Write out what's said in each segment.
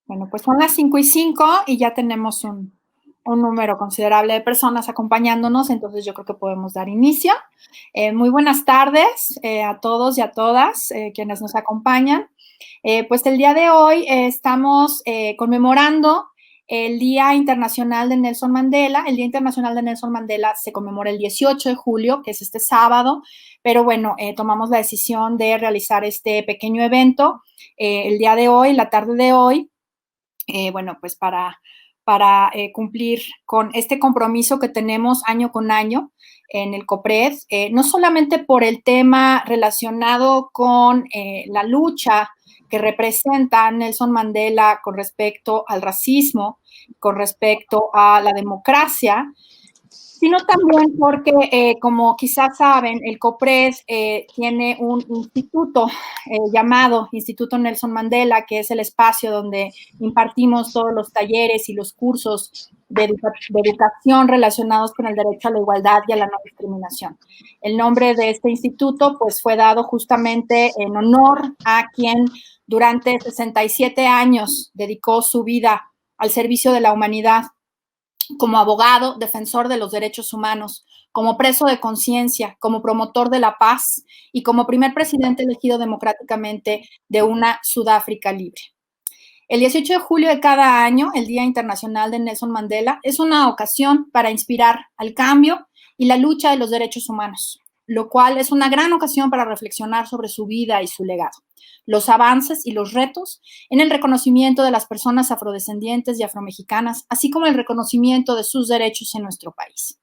Bueno, pues son las 5:05 y ya tenemos un número considerable de personas acompañándonos, entonces yo creo que podemos dar inicio. Muy buenas tardes a todos y a todas quienes nos acompañan. Pues el día de hoy estamos conmemorando el Día Internacional de Nelson Mandela. El Día Internacional de Nelson Mandela se conmemora el 18 de julio, que es este sábado, pero bueno, tomamos la decisión de realizar este pequeño evento el día de hoy, la tarde de hoy, bueno, pues para cumplir con este compromiso que tenemos año con año en el COPRED, no solamente por el tema relacionado con la lucha que representa Nelson Mandela con respecto al racismo, con respecto a la democracia, sino también porque, como quizás saben, el COPRED tiene un instituto llamado Instituto Nelson Mandela, que es el espacio donde impartimos todos los talleres y los cursos de educación relacionados con el derecho a la igualdad y a la no discriminación. El nombre de este instituto pues fue dado justamente en honor a quien durante 67 años dedicó su vida al servicio de la humanidad como abogado, defensor de los derechos humanos, como preso de conciencia, como promotor de la paz y como primer presidente elegido democráticamente de una Sudáfrica libre. El 18 de julio de cada año, el Día Internacional de Nelson Mandela, es una ocasión para inspirar al cambio y la lucha de los derechos humanos, lo cual es una gran ocasión para reflexionar sobre su vida y su legado, los avances y los retos en el reconocimiento de las personas afrodescendientes y afromexicanas, así como el reconocimiento de sus derechos en nuestro país.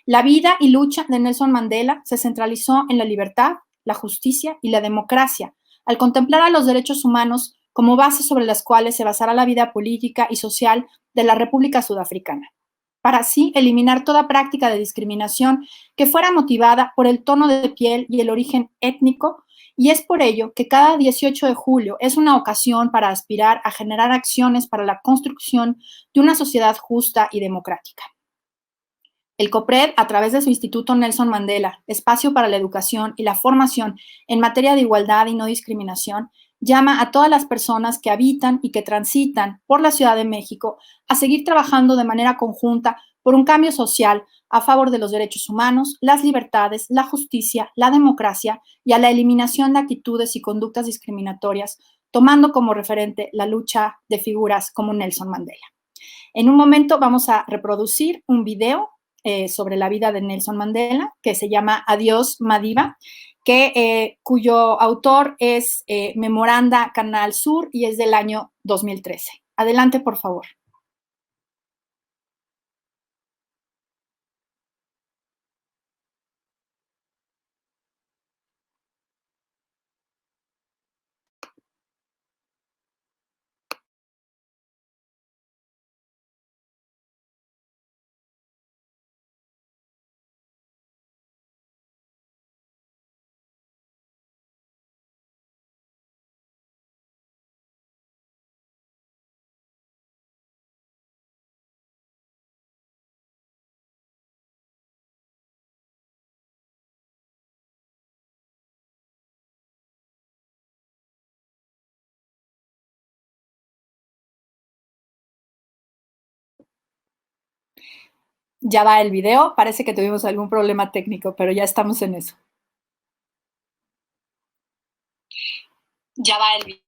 La vida y lucha de Nelson Mandela se centralizó en la libertad, la justicia y la democracia, al contemplar a los derechos humanos como bases sobre las cuales se basará la vida política y social de la República Sudafricana, para así eliminar toda práctica de discriminación que fuera motivada por el tono de piel y el origen étnico, y es por ello que cada 18 de julio es una ocasión para aspirar a generar acciones para la construcción de una sociedad justa y democrática. El COPRED, a través de su Instituto Nelson Mandela, Espacio para la Educación y la Formación en materia de igualdad y no discriminación, llama a todas las personas que habitan y que transitan por la Ciudad de México a seguir trabajando de manera conjunta por un cambio social a favor de los derechos humanos, las libertades, la justicia, la democracia y a la eliminación de actitudes y conductas discriminatorias, tomando como referente la lucha de figuras como Nelson Mandela. En un momento vamos a reproducir un video sobre la vida de Nelson Mandela, que se llama Adiós Madiba, cuyo autor es Memoranda Canal Sur y es del año 2013. Adelante, por favor. Ya va el video, parece que tuvimos algún problema técnico, pero ya estamos en eso. Ya va el video.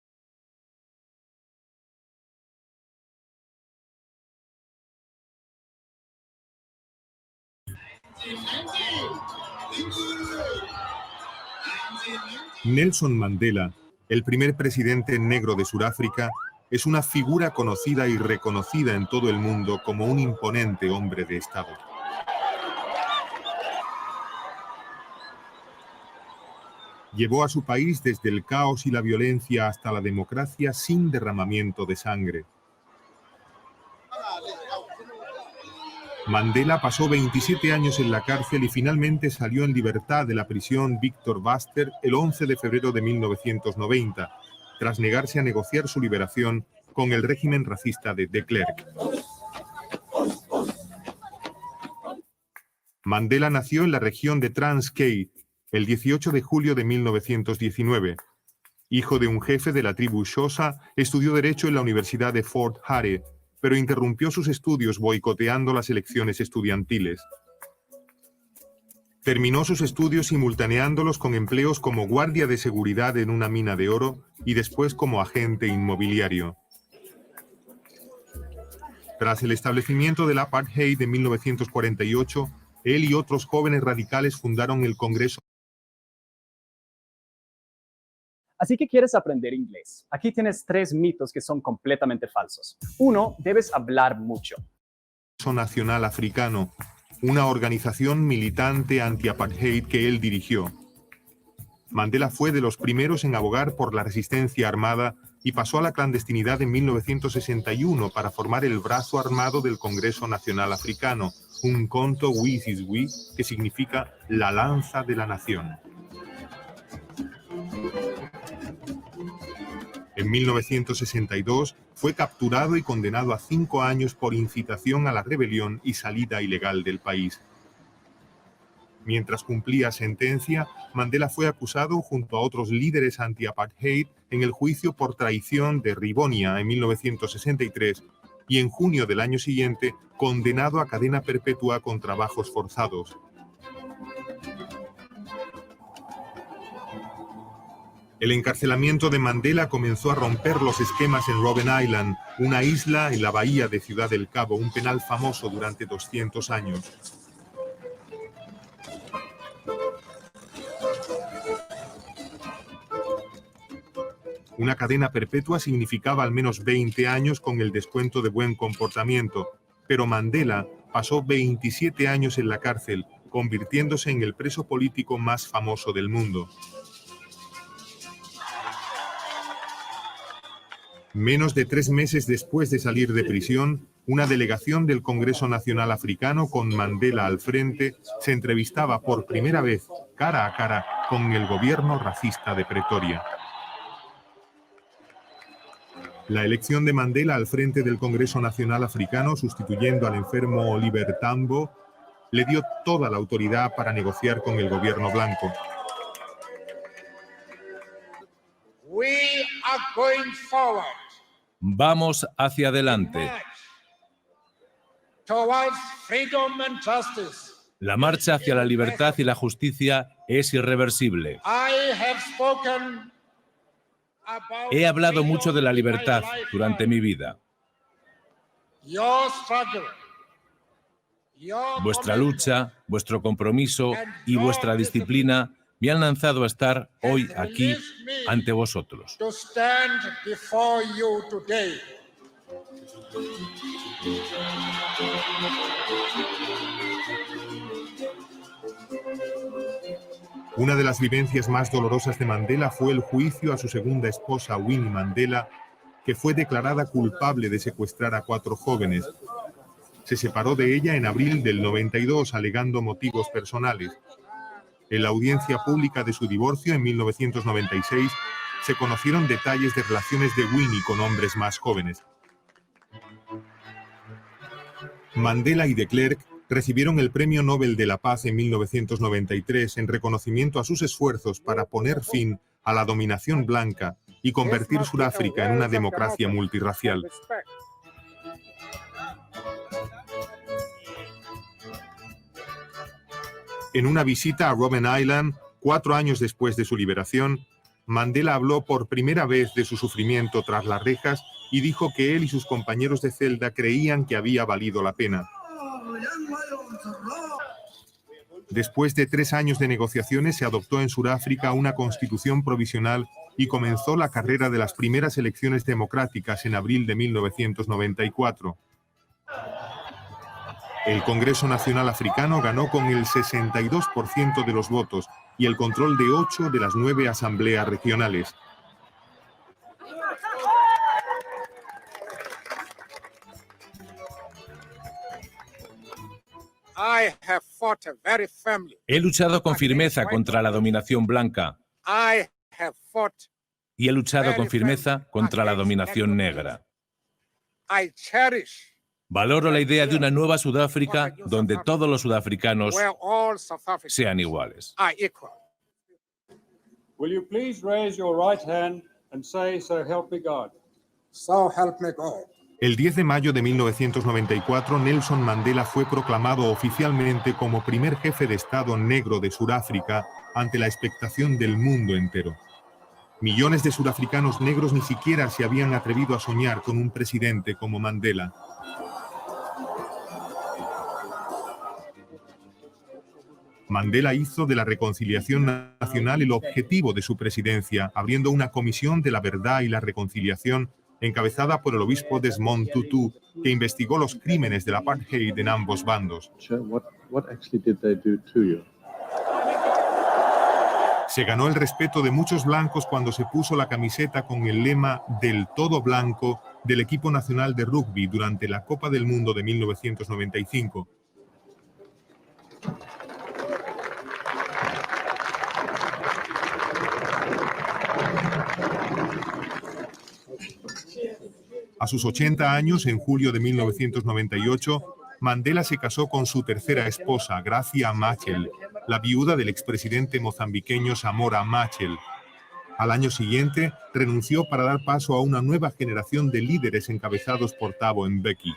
Nelson Mandela, el primer presidente negro de Sudáfrica, es una figura conocida y reconocida en todo el mundo como un imponente hombre de Estado. Llevó a su país desde el caos y la violencia hasta la democracia sin derramamiento de sangre. Mandela pasó 27 años en la cárcel y finalmente salió en libertad de la prisión Victor Verster el 11 de febrero de 1990, tras negarse a negociar su liberación con el régimen racista de de Klerk. Mandela nació en la región de Transkei el 18 de julio de 1919. Hijo de un jefe de la tribu Xhosa, estudió Derecho en la Universidad de Fort Hare, pero interrumpió sus estudios boicoteando las elecciones estudiantiles. Terminó sus estudios simultaneándolos con empleos como guardia de seguridad en una mina de oro y después como agente inmobiliario. Tras el establecimiento del apartheid en 1948, él y otros jóvenes radicales fundaron el Congreso. Así que quieres aprender inglés. Aquí tienes 3 mitos que son completamente falsos. 1, debes hablar mucho. Nacional Africano, una organización militante anti-apartheid que él dirigió. Mandela fue de los primeros en abogar por la resistencia armada y pasó a la clandestinidad en 1961 para formar el brazo armado del Congreso Nacional Africano, un Umkhonto we Sizwe, que significa la lanza de la nación. En 1962 fue capturado y condenado a 5 años por incitación a la rebelión y salida ilegal del país. Mientras cumplía sentencia, Mandela fue acusado junto a otros líderes anti-apartheid en el juicio por traición de Rivonia en 1963 y en junio del año siguiente condenado a cadena perpetua con trabajos forzados. El encarcelamiento de Mandela comenzó a romper los esquemas en Robben Island, una isla en la bahía de Ciudad del Cabo, un penal famoso durante 200 años. Una cadena perpetua significaba al menos 20 años con el descuento de buen comportamiento, pero Mandela pasó 27 años en la cárcel, convirtiéndose en el preso político más famoso del mundo. Menos de 3 meses después de salir de prisión, una delegación del Congreso Nacional Africano con Mandela al frente se entrevistaba por primera vez, cara a cara, con el gobierno racista de Pretoria. La elección de Mandela al frente del Congreso Nacional Africano, sustituyendo al enfermo Oliver Tambo, le dio toda la autoridad para negociar con el gobierno blanco. Vamos hacia adelante. La marcha hacia la libertad y la justicia es irreversible. He hablado mucho de la libertad durante mi vida. Vuestra lucha, vuestro compromiso y vuestra disciplina me han lanzado a estar hoy aquí ante vosotros. Una de las vivencias más dolorosas de Mandela fue el juicio a su segunda esposa, Winnie Mandela, que fue declarada culpable de secuestrar a 4 jóvenes. Se separó de ella en abril del 92, alegando motivos personales. En la audiencia pública de su divorcio en 1996, se conocieron detalles de relaciones de Winnie con hombres más jóvenes. Mandela y de Klerk recibieron el Premio Nobel de la Paz en 1993 en reconocimiento a sus esfuerzos para poner fin a la dominación blanca y convertir Sudáfrica en una democracia multirracial. En una visita a Robben Island, 4 años después de su liberación, Mandela habló por primera vez de su sufrimiento tras las rejas y dijo que él y sus compañeros de celda creían que había valido la pena. Después de 3 años de negociaciones, se adoptó en Sudáfrica una constitución provisional y comenzó la carrera de las primeras elecciones democráticas en abril de 1994. El Congreso Nacional Africano ganó con el 62% de los votos y el control de 8 de las 9 asambleas regionales. He luchado con firmeza contra la dominación blanca y he luchado con firmeza contra la dominación negra. Valoro la idea de una nueva Sudáfrica donde todos los sudafricanos sean iguales. Will you please raise your right hand and say, "So help me God"? So help me God. El 10 de mayo de 1994, Nelson Mandela fue proclamado oficialmente como primer jefe de Estado negro de Sudáfrica ante la expectación del mundo entero. Millones de surafricanos negros ni siquiera se habían atrevido a soñar con un presidente como Mandela. Mandela hizo de la reconciliación nacional el objetivo de su presidencia, abriendo una comisión de la verdad y la reconciliación encabezada por el obispo Desmond Tutu, que investigó los crímenes del apartheid en ambos bandos. Se ganó el respeto de muchos blancos cuando se puso la camiseta con el lema "del todo blanco" del equipo nacional de rugby durante la Copa del Mundo de 1995. A sus 80 años, en julio de 1998, Mandela se casó con su tercera esposa, Gracia Machel, la viuda del expresidente mozambiqueño Samora Machel. Al año siguiente, renunció para dar paso a una nueva generación de líderes encabezados por Thabo Mbeki.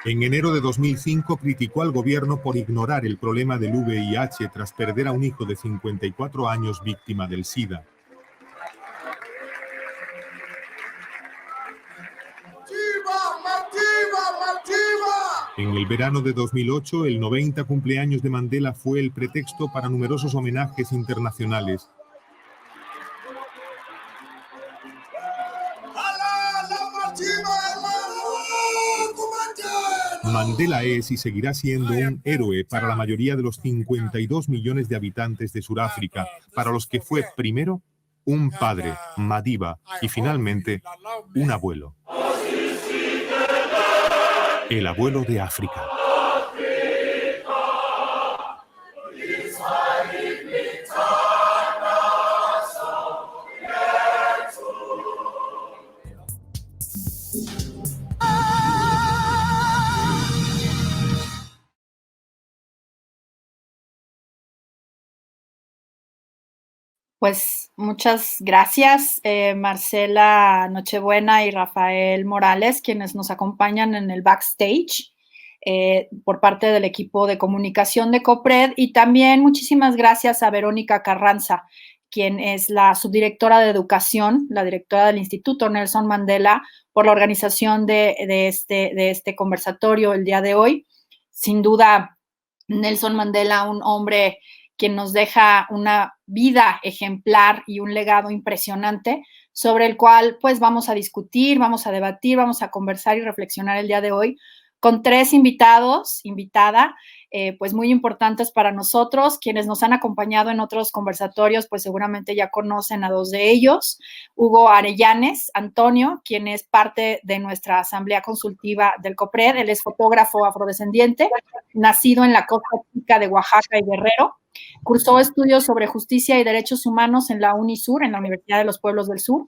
En enero de 2005 criticó al gobierno por ignorar el problema del VIH tras perder a un hijo de 54 años víctima del SIDA. En el verano de 2008, el 90 cumpleaños de Mandela fue el pretexto para numerosos homenajes internacionales. Mandela es y seguirá siendo un héroe para la mayoría de los 52 millones de habitantes de Sudáfrica, para los que fue primero un padre, Madiba, y finalmente un abuelo. El abuelo de África. Pues muchas gracias, Marcela Nochebuena y Rafael Morales, quienes nos acompañan en el backstage por parte del equipo de comunicación de COPRED, y también muchísimas gracias a Verónica Carranza, quien es la subdirectora de educación, la directora del Instituto Nelson Mandela, por la organización de este conversatorio el día de hoy. Sin duda, Nelson Mandela, un hombre quien nos deja una vida ejemplar y un legado impresionante sobre el cual pues vamos a discutir, vamos a debatir, vamos a conversar y reflexionar el día de hoy con tres invitada, pues muy importantes para nosotros. Quienes nos han acompañado en otros conversatorios, pues seguramente ya conocen a dos de ellos. Hugo Arellanes Antonio, quien es parte de nuestra asamblea consultiva del COPRED. Él es fotógrafo afrodescendiente, nacido en la costa chica de Oaxaca y Guerrero. Cursó estudios sobre justicia y derechos humanos en la UNISUR, en la Universidad de los Pueblos del Sur.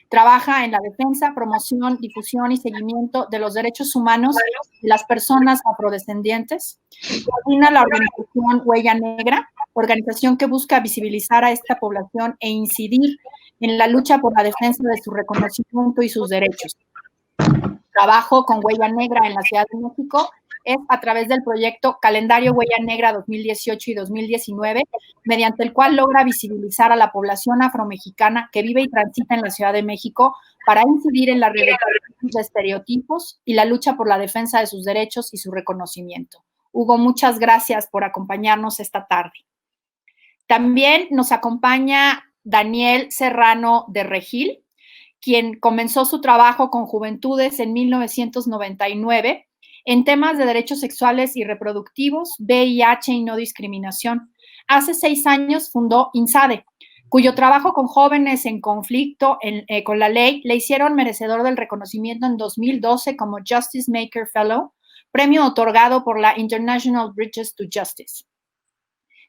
Trabaja en la defensa, promoción, difusión y seguimiento de los derechos humanos de las personas afrodescendientes. Coordina la organización Huella Negra, organización que busca visibilizar a esta población e incidir en la lucha por la defensa de su reconocimiento y sus derechos. Trabajo con Huella Negra en la Ciudad de México es a través del proyecto Calendario Huella Negra 2018 y 2019, mediante el cual logra visibilizar a la población afromexicana que vive y transita en la Ciudad de México para incidir en la reducción de estereotipos y la lucha por la defensa de sus derechos y su reconocimiento. Hugo, muchas gracias por acompañarnos esta tarde. También nos acompaña Daniel Serrano de Regil, quien comenzó su trabajo con Juventudes en 1999 en temas de derechos sexuales y reproductivos, VIH y no discriminación. Hace 6 años fundó INSADE, cuyo trabajo con jóvenes en conflicto con la ley le hicieron merecedor del reconocimiento en 2012 como Justice Maker Fellow, premio otorgado por la International Bridges to Justice.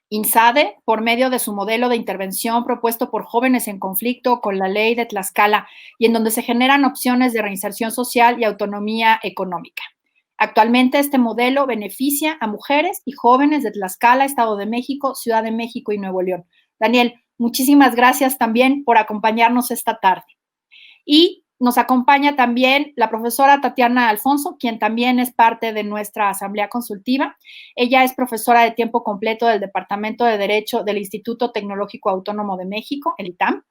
INSADE, por medio de su modelo de intervención propuesto por jóvenes en conflicto con la ley de Tlaxcala y en donde se generan opciones de reinserción social y autonomía económica. Actualmente este modelo beneficia a mujeres y jóvenes de Tlaxcala, Estado de México, Ciudad de México y Nuevo León. Daniel, muchísimas gracias también por acompañarnos esta tarde. Y nos acompaña también la profesora Tatiana Alfonso, quien también es parte de nuestra asamblea consultiva. Ella es profesora de tiempo completo del Departamento de Derecho del Instituto Tecnológico Autónomo de México, el ITAM.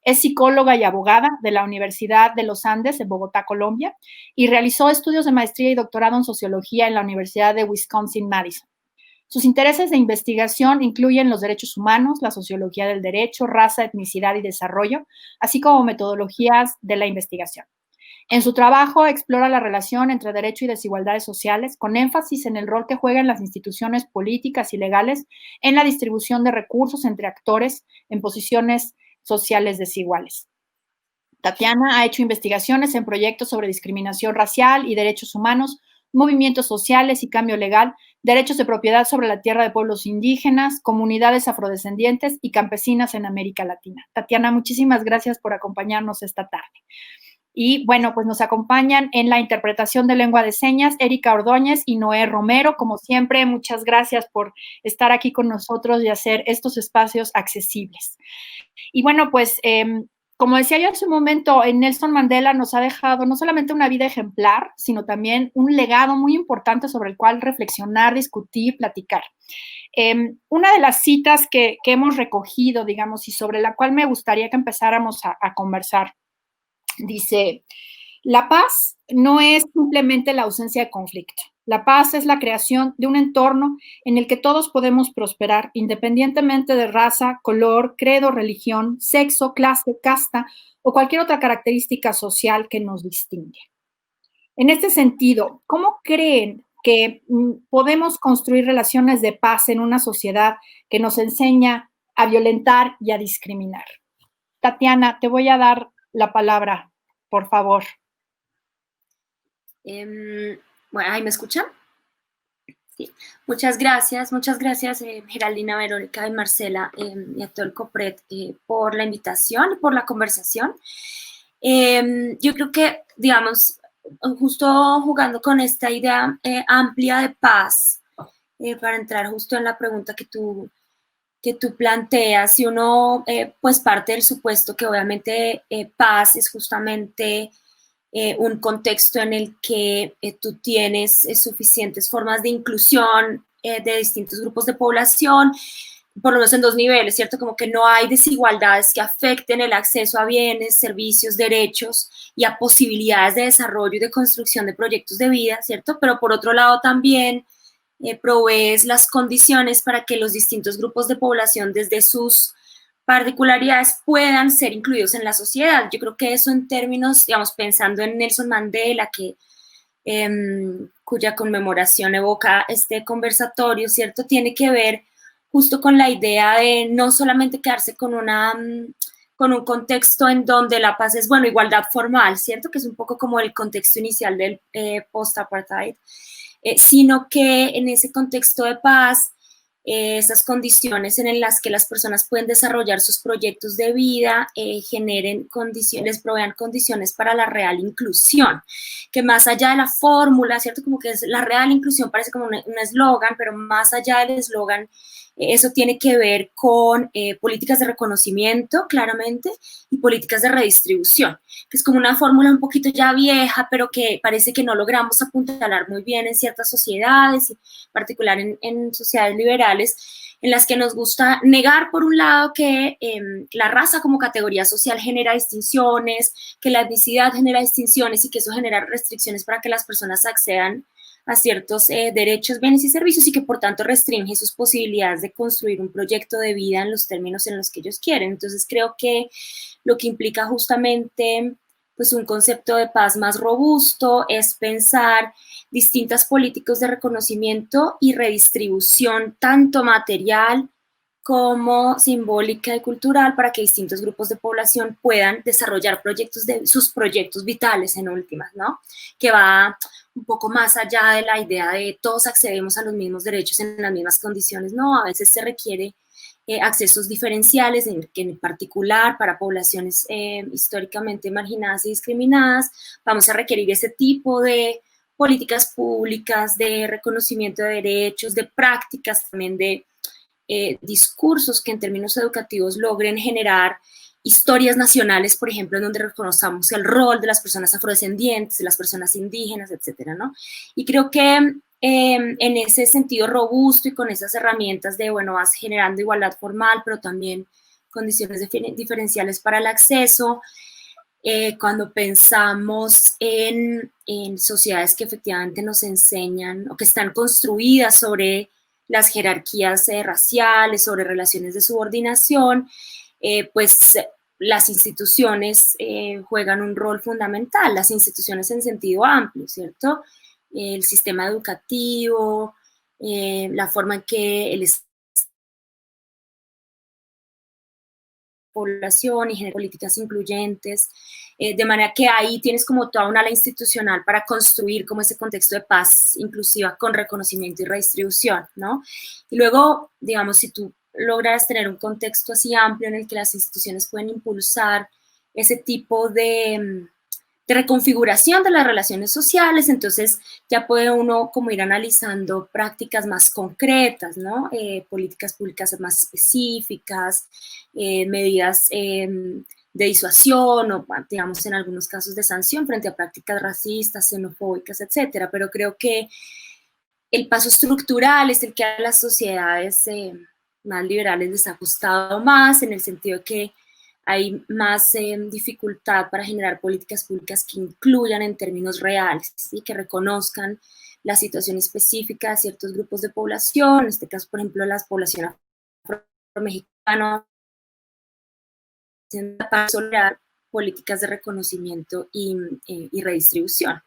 Es psicóloga y abogada de la Universidad de los Andes en Bogotá, Colombia, y realizó estudios de maestría y doctorado en sociología en la Universidad de Wisconsin-Madison. Sus intereses de investigación incluyen los derechos humanos, la sociología del derecho, raza, etnicidad y desarrollo, así como metodologías de la investigación. En su trabajo explora la relación entre derecho y desigualdades sociales, con énfasis en el rol que juegan las instituciones políticas y legales en la distribución de recursos entre actores en posiciones sociales desiguales. Tatiana ha hecho investigaciones en proyectos sobre discriminación racial y derechos humanos, movimientos sociales y cambio legal, derechos de propiedad sobre la tierra de pueblos indígenas, comunidades afrodescendientes y campesinas en América Latina. Tatiana, muchísimas gracias por acompañarnos esta tarde. Y bueno, pues nos acompañan en la interpretación de lengua de señas Erika Ordóñez y Noé Romero. Como siempre, muchas gracias por estar aquí con nosotros y hacer estos espacios accesibles. Y bueno, pues como decía yo hace un momento, Nelson Mandela nos ha dejado no solamente una vida ejemplar, sino también un legado muy importante sobre el cual reflexionar, discutir, platicar. Una de las citas que hemos recogido, digamos, y sobre la cual me gustaría que empezáramos a conversar, dice: la paz no es simplemente la ausencia de conflicto. La paz es la creación de un entorno en el que todos podemos prosperar, independientemente de raza, color, credo, religión, sexo, clase, casta o cualquier otra característica social que nos distingue. En este sentido, ¿cómo creen que podemos construir relaciones de paz en una sociedad que nos enseña a violentar y a discriminar? Tatiana, te voy a dar la palabra, por favor. Bueno, ¿ahí me escuchan? Sí. Muchas gracias, Geraldina, Verónica y Marcela y a todo el COPRED por la invitación y por la conversación. Yo creo que, digamos, justo jugando con esta idea amplia de paz, para entrar justo en la pregunta que tú planteas, si uno pues parte del supuesto que obviamente paz es justamente un contexto en el que tú tienes suficientes formas de inclusión de distintos grupos de población, por lo menos en dos niveles, ¿cierto? Como que no hay desigualdades que afecten el acceso a bienes, servicios, derechos y a posibilidades de desarrollo y de construcción de proyectos de vida, ¿cierto? Pero por otro lado también provees las condiciones para que los distintos grupos de población desde sus particularidades puedan ser incluidos en la sociedad. Yo creo que eso en términos, digamos, pensando en Nelson Mandela, cuya conmemoración evoca este conversatorio, ¿cierto? Tiene que ver justo con la idea de no solamente quedarse con un contexto en donde la paz es, bueno, igualdad formal, ¿cierto? Que es un poco como el contexto inicial del post-apartheid, sino que en ese contexto de paz, esas condiciones en las que las personas pueden desarrollar sus proyectos de vida, generen condiciones, provean condiciones para la real inclusión, que más allá de la fórmula, ¿cierto? Como que es la real inclusión, parece como un eslogan, pero más allá del eslogan, eso tiene que ver con políticas de reconocimiento, claramente, y políticas de redistribución, que es como una fórmula un poquito ya vieja, pero que parece que no logramos apuntalar muy bien en ciertas sociedades, en particular en sociedades liberales, en las que nos gusta negar, por un lado, que la raza como categoría social genera distinciones, que la etnicidad genera distinciones y que eso genera restricciones para que las personas accedan a ciertos derechos, bienes y servicios y que por tanto restringe sus posibilidades de construir un proyecto de vida en los términos en los que ellos quieren. Entonces creo que lo que implica justamente pues un concepto de paz más robusto es pensar distintas políticas de reconocimiento y redistribución, tanto material como simbólica y cultural, para que distintos grupos de población puedan desarrollar sus proyectos vitales en últimas, ¿no? Que va un poco más allá de la idea de todos accedemos a los mismos derechos en las mismas condiciones, ¿no? A veces se requiere accesos diferenciales, en particular para poblaciones históricamente marginadas y discriminadas. Vamos a requerir ese tipo de políticas públicas, de reconocimiento de derechos, de prácticas también de discursos que en términos educativos logren generar historias nacionales, por ejemplo, en donde reconozcamos el rol de las personas afrodescendientes, de las personas indígenas, etcétera, ¿no? Y creo que en ese sentido robusto y con esas herramientas de, bueno, vas generando igualdad formal, pero también condiciones diferenciales para el acceso, cuando pensamos en sociedades que efectivamente nos enseñan o que están construidas sobre las jerarquías raciales, sobre relaciones de subordinación, pues las instituciones juegan un rol fundamental, las instituciones en sentido amplio, ¿cierto? El sistema educativo, la forma en que el población y genera políticas incluyentes, de manera que ahí tienes como toda una ala institucional para construir como ese contexto de paz inclusiva con reconocimiento y redistribución, ¿no? Y luego, digamos, si tú logras tener un contexto así amplio en el que las instituciones pueden impulsar ese tipo de reconfiguración de las relaciones sociales, entonces ya puede uno como ir analizando prácticas más concretas, ¿no? Políticas públicas más específicas, medidas de disuasión o, digamos, en algunos casos de sanción frente a prácticas racistas, xenofóbicas, etcétera. Pero creo que el paso estructural es el que a las sociedades más liberales les ha costado más, en el sentido de que hay más dificultad para generar políticas públicas que incluyan en términos reales, ¿sí? Que reconozcan la situación específica de ciertos grupos de población, en este caso, por ejemplo, la población afro-mexicana, para lograr políticas de reconocimiento y redistribución.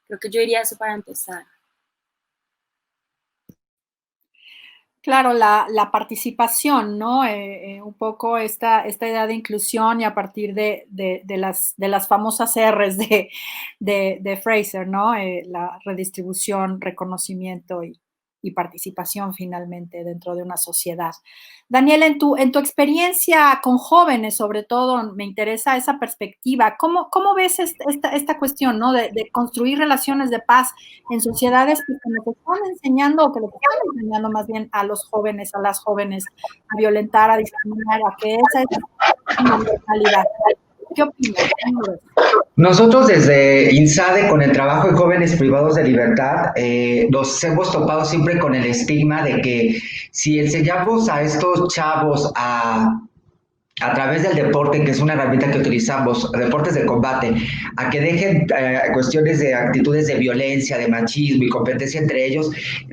Creo que yo diría eso para empezar. Claro, la participación, ¿no? Un poco esta idea de inclusión y a partir de las famosas R's de Fraser, ¿no? La redistribución, reconocimiento y participación finalmente dentro de una sociedad. Daniel, en tu experiencia con jóvenes, sobre todo, me interesa esa perspectiva. ¿Cómo ves esta cuestión, ¿no? De construir relaciones de paz en sociedades que nos están enseñando, o que le están enseñando más bien a los jóvenes, a las jóvenes, a violentar, a discriminar, a que esa es una normalidad? ¿Qué opinas? Nosotros desde INSADE, con el trabajo de jóvenes privados de libertad, nos hemos topado siempre con el estigma de que si enseñamos a estos chavos a través del deporte, que es una herramienta que utilizamos, deportes de combate, a que dejen cuestiones de actitudes de violencia, de machismo y competencia entre ellos,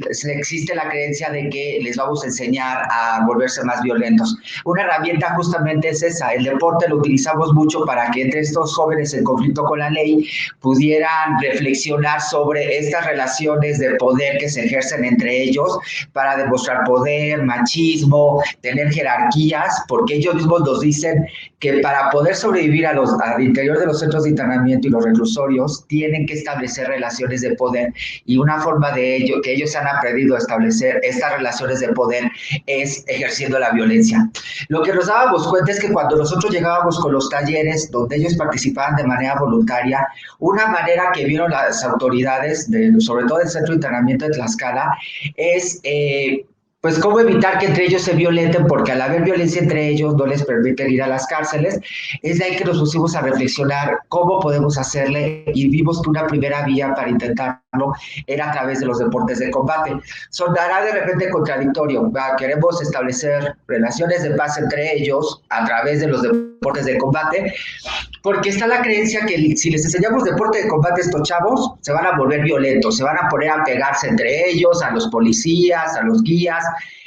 existe la creencia de que les vamos a enseñar a volverse más violentos. Una herramienta justamente es esa, el deporte lo utilizamos mucho para que entre estos jóvenes en conflicto con la ley pudieran reflexionar sobre estas relaciones de poder que se ejercen entre ellos para demostrar poder, machismo, tener jerarquías, porque ellos mismos nos dicen que para poder sobrevivir al interior de los centros de internamiento y los reclusorios tienen que establecer relaciones de poder, y una forma de ello que ellos han aprendido a establecer estas relaciones de poder es ejerciendo la violencia. Lo que nos dábamos cuenta es que cuando nosotros llegábamos con los talleres donde ellos participaban de manera voluntaria, una manera que vieron las autoridades, sobre todo del centro de internamiento de Tlaxcala, es pues cómo evitar que entre ellos se violenten, porque al haber violencia entre ellos no les permiten ir a las cárceles. Es de ahí que nos pusimos a reflexionar cómo podemos hacerle, y vimos que una primera vía para intentarlo era a través de los deportes de combate. Sonará de repente contradictorio, queremos establecer relaciones de paz entre ellos a través de los deportes de combate, porque está la creencia que si les enseñamos deporte de combate a estos chavos, se van a volver violentos, se van a poner a pegarse entre ellos, a los policías, a los guías,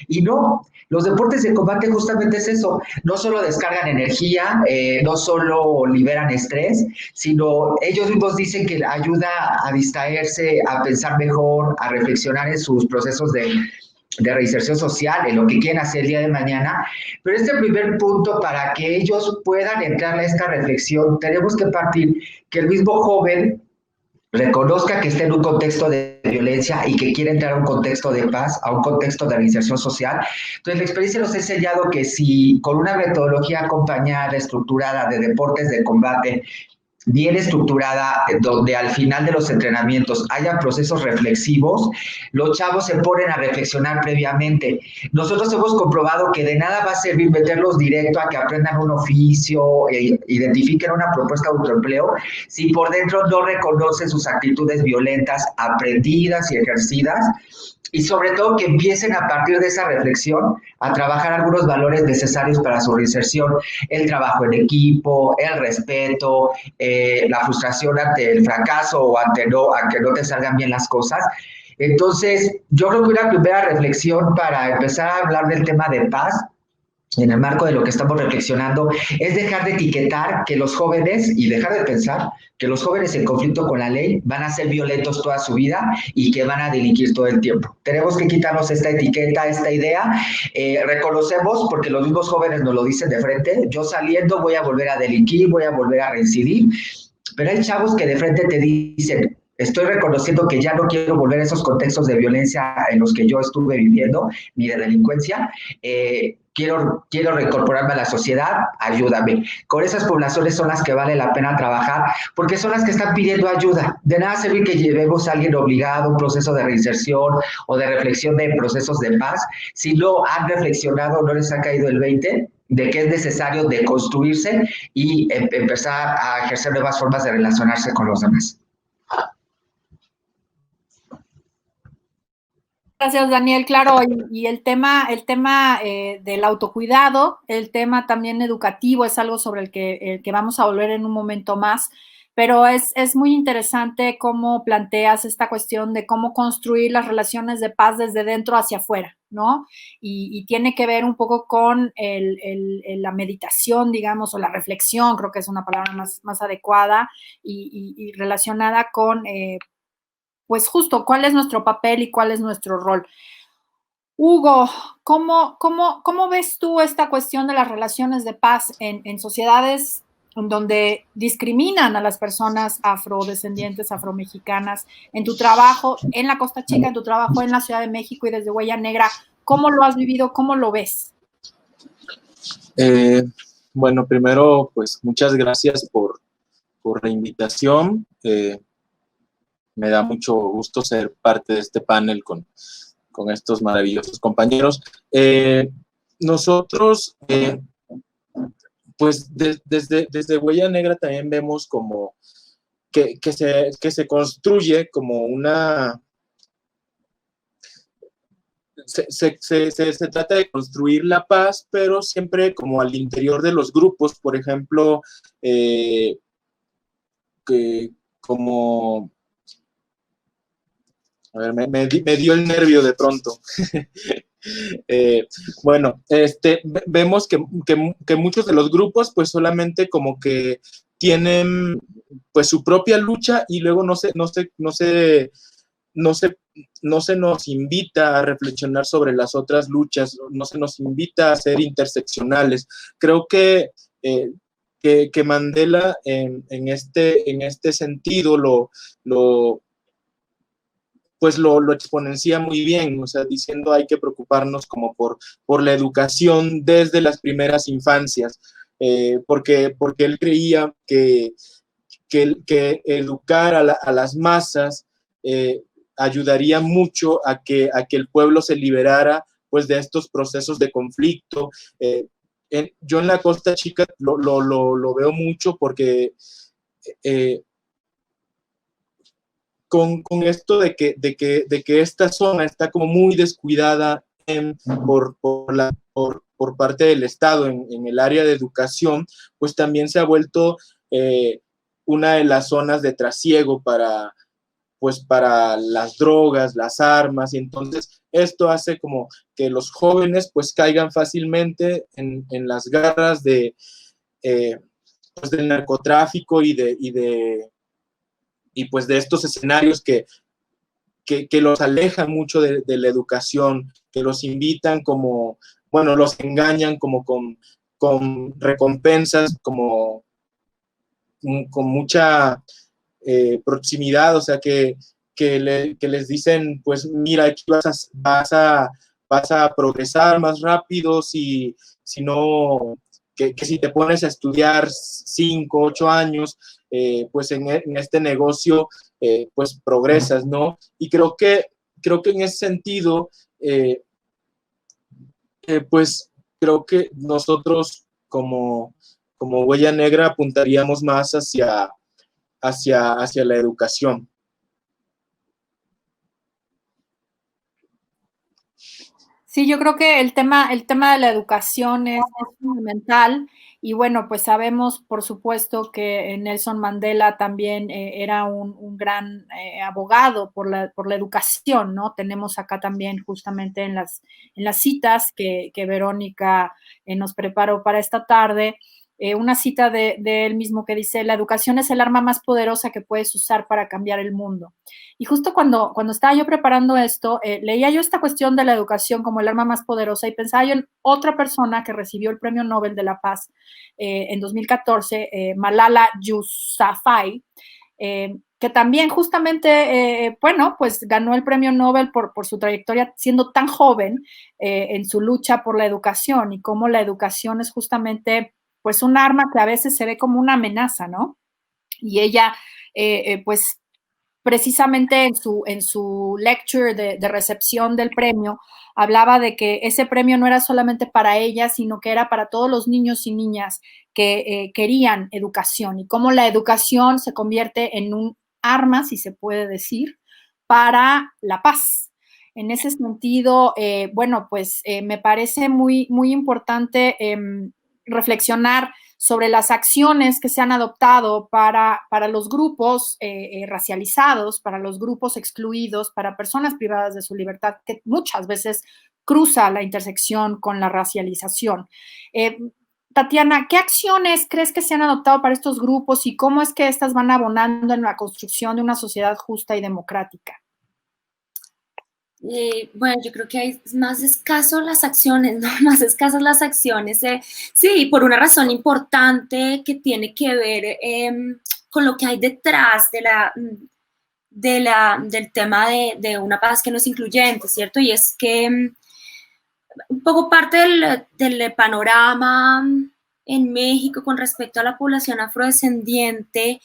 y no. Los deportes de combate justamente es eso, no solo descargan energía, no solo liberan estrés, sino ellos mismos dicen que ayuda a distraerse, a pensar mejor, a reflexionar en sus procesos de reinserción social, en lo que quieren hacer el día de mañana. Pero este primer punto, para que ellos puedan entrar a esta reflexión, tenemos que partir que el mismo joven reconozca que está en un contexto de violencia y que quiere entrar a un contexto de paz, a un contexto de reinserción social. Entonces, la experiencia nos ha enseñado que si con una metodología acompañada, estructurada de deportes de combate, bien estructurada, donde al final de los entrenamientos haya procesos reflexivos, los chavos se ponen a reflexionar previamente. Nosotros hemos comprobado que de nada va a servir meterlos directo a que aprendan un oficio, identifiquen una propuesta de autoempleo, si por dentro no reconocen sus actitudes violentas aprendidas y ejercidas, y sobre todo que empiecen a partir de esa reflexión a trabajar algunos valores necesarios para su reinserción, el trabajo en equipo, el respeto, la frustración ante el fracaso o ante que no te salgan bien las cosas. Entonces, yo creo que una primera reflexión para empezar a hablar del tema de paz, en el marco de lo que estamos reflexionando, es dejar de etiquetar que los jóvenes y dejar de pensar que los jóvenes en conflicto con la ley van a ser violentos toda su vida y que van a delinquir todo el tiempo. Tenemos que quitarnos esta etiqueta, esta idea. Reconocemos, porque los mismos jóvenes nos lo dicen de frente, yo saliendo voy a volver a delinquir, voy a volver a reincidir, pero hay chavos que de frente te dicen, estoy reconociendo que ya no quiero volver a esos contextos de violencia en los que yo estuve viviendo, ni de delincuencia, quiero reincorporarme a la sociedad, ayúdame. Con esas poblaciones son las que vale la pena trabajar, porque son las que están pidiendo ayuda. De nada sirve que llevemos a alguien obligado a un proceso de reinserción o de reflexión de procesos de paz, si no han reflexionado, no les ha caído el 20 de que es necesario deconstruirse y empezar a ejercer nuevas formas de relacionarse con los demás. Gracias, Daniel. Claro, y el tema del autocuidado, el tema también educativo es algo sobre el que vamos a volver en un momento más, pero es muy interesante cómo planteas esta cuestión de cómo construir las relaciones de paz desde dentro hacia afuera, ¿no? Y tiene que ver un poco con la meditación, digamos, o la reflexión, creo que es una palabra más adecuada y relacionada con pues justo cuál es nuestro papel y cuál es nuestro rol. Hugo, ¿cómo ves tú esta cuestión de las relaciones de paz en sociedades donde discriminan a las personas afrodescendientes, afromexicanas, en tu trabajo en la Costa Chica, en tu trabajo en la Ciudad de México y desde Huella Negra? ¿Cómo lo has vivido? ¿Cómo lo ves? Bueno, primero, pues muchas gracias por la invitación. Me da mucho gusto ser parte de este panel con estos maravillosos compañeros. Nosotros, pues desde Huella Negra también vemos como que se construye como una... Se trata de construir la paz, pero siempre como al interior de los grupos, por ejemplo, como... A ver, me dio el nervio de pronto. Bueno, vemos que muchos de los grupos pues solamente como que tienen pues su propia lucha y luego no se nos invita a reflexionar sobre las otras luchas, no se nos invita a ser interseccionales. Creo que Mandela en este sentido lo exponencia muy bien, o sea, diciendo hay que preocuparnos como por la educación desde las primeras infancias, porque él creía que educar a las masas ayudaría mucho a que el pueblo se liberara pues de estos procesos de conflicto. Yo en la Costa Chica lo veo mucho porque con esto de que esta zona está como muy descuidada por parte del Estado en el área de educación, pues también se ha vuelto una de las zonas de trasiego para las drogas, las armas, y entonces esto hace como que los jóvenes pues caigan fácilmente en las garras del narcotráfico y pues de estos escenarios que los alejan mucho de la educación, que los invitan como, bueno, los engañan como con recompensas, como con mucha proximidad, o sea, que les dicen, pues mira, aquí vas a progresar más rápido si no, que si te pones a estudiar 5, 8 años, pues en este negocio, pues progresas, ¿no? Y creo que en ese sentido, pues creo que nosotros como Huella Negra apuntaríamos más hacia la educación. Sí, yo creo que el tema de la educación es fundamental y bueno, pues sabemos por supuesto que Nelson Mandela también era un gran abogado por la educación, ¿no? Tenemos acá también justamente en las citas que Verónica nos preparó para esta tarde, una cita de él mismo que dice: la educación es el arma más poderosa que puedes usar para cambiar el mundo. Y justo cuando estaba yo preparando esto, leía yo esta cuestión de la educación como el arma más poderosa y pensaba yo en otra persona que recibió el Premio Nobel de la Paz en 2014, Malala Yousafzai, que también justamente, bueno, pues ganó el Premio Nobel por su trayectoria siendo tan joven en su lucha por la educación y cómo la educación es justamente pues un arma que a veces se ve como una amenaza, ¿no? Y ella, pues precisamente en su lecture de recepción del premio, hablaba de que ese premio no era solamente para ella, sino que era para todos los niños y niñas que querían educación y cómo la educación se convierte en un arma, si se puede decir, para la paz. En ese sentido, bueno, pues me parece muy, muy importante reflexionar sobre las acciones que se han adoptado para los grupos racializados, para los grupos excluidos, para personas privadas de su libertad, que muchas veces cruza la intersección con la racialización. Tatiana, ¿qué acciones crees que se han adoptado para estos grupos y cómo es que estas van abonando en la construcción de una sociedad justa y democrática? Bueno, yo creo que hay más escasos las acciones, ¿no? Más escasas las acciones. Sí, por una razón importante que tiene que ver con lo que hay detrás del tema de una paz que no es incluyente, ¿cierto? Y es que un poco parte del panorama en México con respecto a la población afrodescendiente,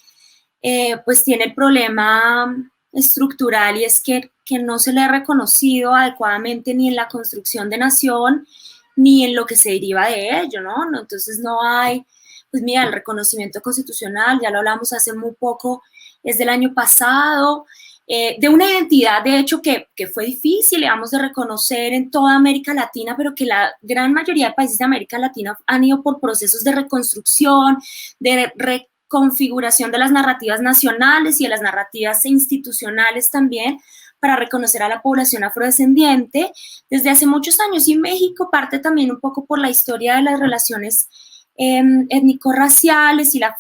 pues tiene el problema estructural y es que no se le ha reconocido adecuadamente ni en la construcción de nación ni en lo que se deriva de ello, ¿no? Entonces no hay, pues mira, el reconocimiento constitucional, ya lo hablamos hace muy poco, es del año pasado, de una identidad, de hecho, que fue difícil, digamos, de reconocer en toda América Latina, pero que la gran mayoría de países de América Latina han ido por procesos de reconstrucción, de reconfiguración de las narrativas nacionales y de las narrativas institucionales también, para reconocer a la población afrodescendiente desde hace muchos años. Y México parte también un poco por la historia de las relaciones étnico-raciales y la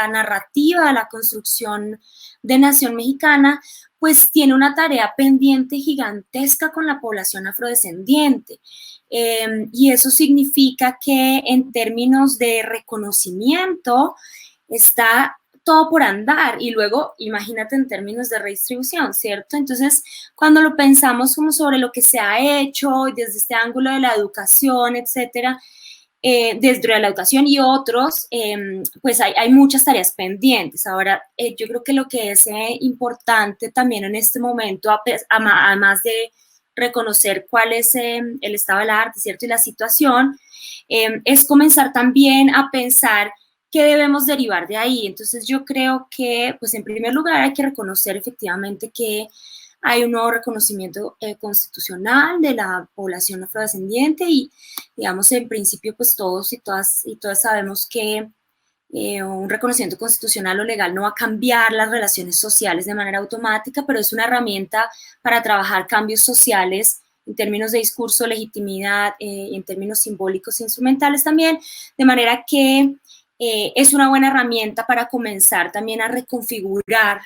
narrativa, la construcción de nación mexicana, pues tiene una tarea pendiente gigantesca con la población afrodescendiente. Y eso significa que en términos de reconocimiento está todo por andar y luego imagínate en términos de redistribución, ¿cierto? Entonces, cuando lo pensamos como sobre lo que se ha hecho desde este ángulo de la educación, etcétera, desde la educación y otros, pues hay muchas tareas pendientes. Ahora, yo creo que lo que es importante también en este momento, además de reconocer cuál es el estado del arte, ¿cierto? Y la situación, es comenzar también a pensar qué debemos derivar de ahí. Entonces yo creo que, pues en primer lugar hay que reconocer efectivamente que hay un nuevo reconocimiento constitucional de la población afrodescendiente y, digamos, en principio, pues todos y todas sabemos que un reconocimiento constitucional o legal no va a cambiar las relaciones sociales de manera automática, pero es una herramienta para trabajar cambios sociales en términos de discurso, legitimidad, en términos simbólicos e instrumentales también, de manera que es una buena herramienta para comenzar también a reconfigurar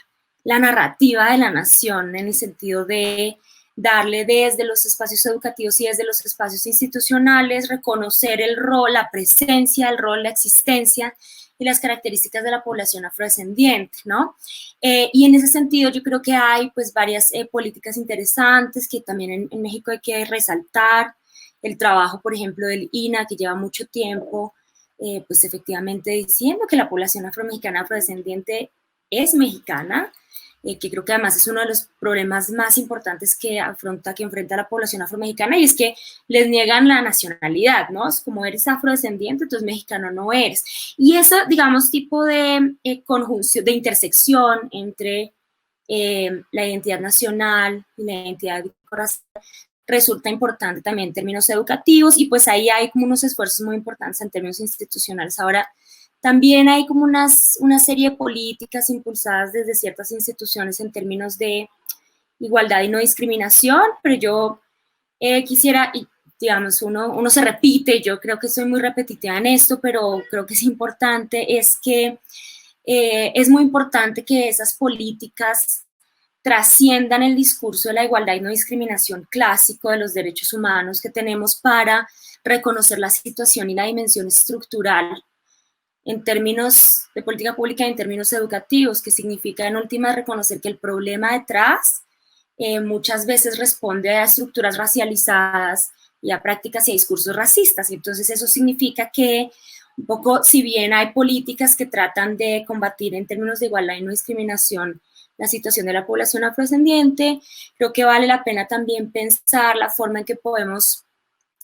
la narrativa de la nación en el sentido de darle desde los espacios educativos y desde los espacios institucionales, reconocer el rol, la presencia, el rol, la existencia y las características de la población afrodescendiente, ¿no? Y en ese sentido yo creo que hay pues varias políticas interesantes que también en México hay que resaltar, el trabajo, por ejemplo, del INAH, que lleva mucho tiempo pues efectivamente diciendo que la población afromexicana afrodescendiente es mexicana, que creo que además es uno de los problemas más importantes que enfrenta la población afromexicana, y es que les niegan la nacionalidad, ¿no? Es como eres afrodescendiente, entonces mexicano no eres. Y ese, digamos, tipo de conjunción, de intersección entre la identidad nacional y la identidad racial resulta importante también en términos educativos, y pues ahí hay como unos esfuerzos muy importantes en términos institucionales. Ahora, también hay como una serie de políticas impulsadas desde ciertas instituciones en términos de igualdad y no discriminación, pero yo quisiera, y digamos, uno se repite, yo creo que soy muy repetitiva en esto, pero creo que es importante, es que es muy importante que esas políticas trasciendan el discurso de la igualdad y no discriminación clásico de los derechos humanos que tenemos para reconocer la situación y la dimensión estructural en términos de política pública y en términos educativos, que significa en última reconocer que el problema detrás muchas veces responde a estructuras racializadas y a prácticas y a discursos racistas. Entonces eso significa que un poco, si bien hay políticas que tratan de combatir en términos de igualdad y no discriminación la situación de la población afrodescendiente, creo que vale la pena también pensar la forma en que podemos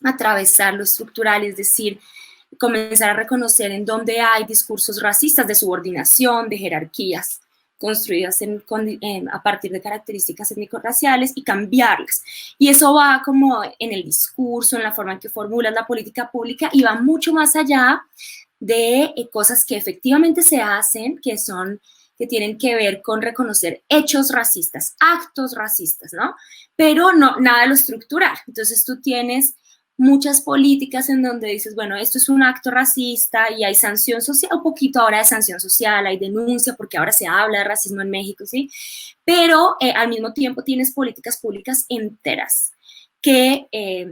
atravesar lo estructural, es decir, comenzar a reconocer en dónde hay discursos racistas de subordinación, de jerarquías construidas a partir de características étnico-raciales y cambiarlas. Y eso va como en el discurso, en la forma en que formulas la política pública, y va mucho más allá de cosas que efectivamente se hacen, que tienen que ver con reconocer hechos racistas, actos racistas, ¿no? Pero no, nada de lo estructural. Entonces tú tienes muchas políticas en donde dices, bueno, esto es un acto racista y hay sanción social, un poquito ahora de sanción social, hay denuncia porque ahora se habla de racismo en México, ¿sí? Pero al mismo tiempo tienes políticas públicas enteras que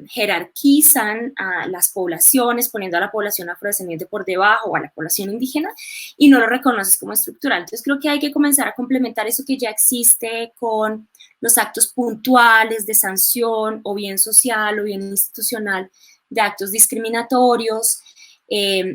jerarquizan a las poblaciones, poniendo a la población afrodescendiente por debajo o a la población indígena, y no lo reconoces como estructural. Entonces creo que hay que comenzar a complementar eso que ya existe con los actos puntuales de sanción, o bien social o bien institucional, de actos discriminatorios,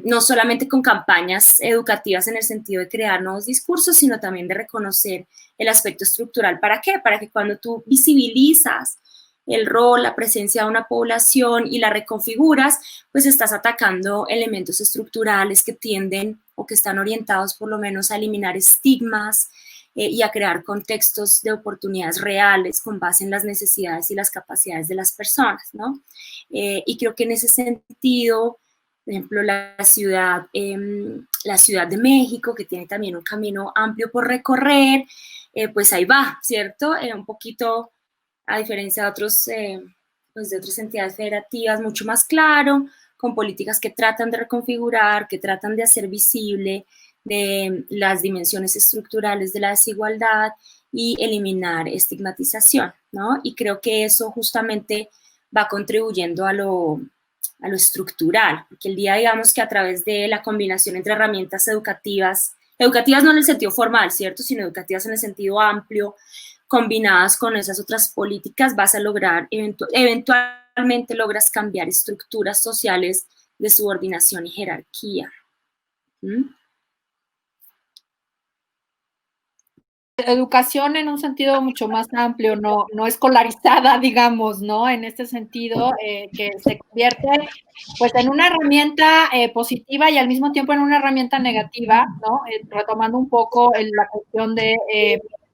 no solamente con campañas educativas en el sentido de crear nuevos discursos, sino también de reconocer el aspecto estructural. ¿Para qué? Para que cuando tú visibilizas el rol, la presencia de una población y la reconfiguras, pues estás atacando elementos estructurales que tienden o que están orientados por lo menos a eliminar estigmas y a crear contextos de oportunidades reales con base en las necesidades y las capacidades de las personas, ¿no? Y creo que en ese sentido, por ejemplo, la Ciudad de México, que tiene también un camino amplio por recorrer, pues ahí va, ¿cierto? Un poquito, a diferencia de pues de otras entidades federativas, mucho más claro, con políticas que tratan de reconfigurar, que tratan de hacer visible de las dimensiones estructurales de la desigualdad y eliminar estigmatización, ¿no? Y creo que eso justamente va contribuyendo a lo estructural, porque el día, digamos, que a través de la combinación entre herramientas educativas no en el sentido formal, ¿cierto?, sino educativas en el sentido amplio, combinadas con esas otras políticas, vas a lograr, eventualmente logras cambiar estructuras sociales de subordinación y jerarquía. Educación en un sentido mucho más amplio, no escolarizada, digamos, ¿no? En este sentido, que se convierte, pues, en una herramienta positiva y al mismo tiempo en una herramienta negativa, ¿no? Retomando un poco la cuestión de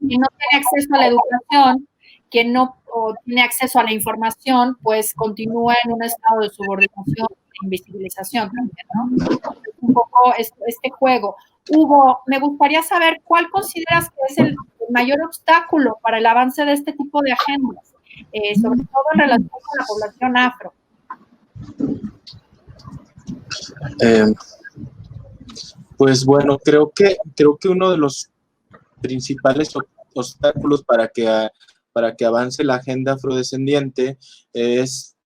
quien no tiene acceso a la educación, quien no tiene acceso a la información, pues continúa en un estado de subordinación e invisibilización también, ¿no? Un poco este juego. Hugo, me gustaría saber cuál consideras que es el mayor obstáculo para el avance de este tipo de agendas, sobre todo en relación con la población afro. Pues bueno, creo que uno de los principales obstáculos para que avance la agenda afrodescendiente es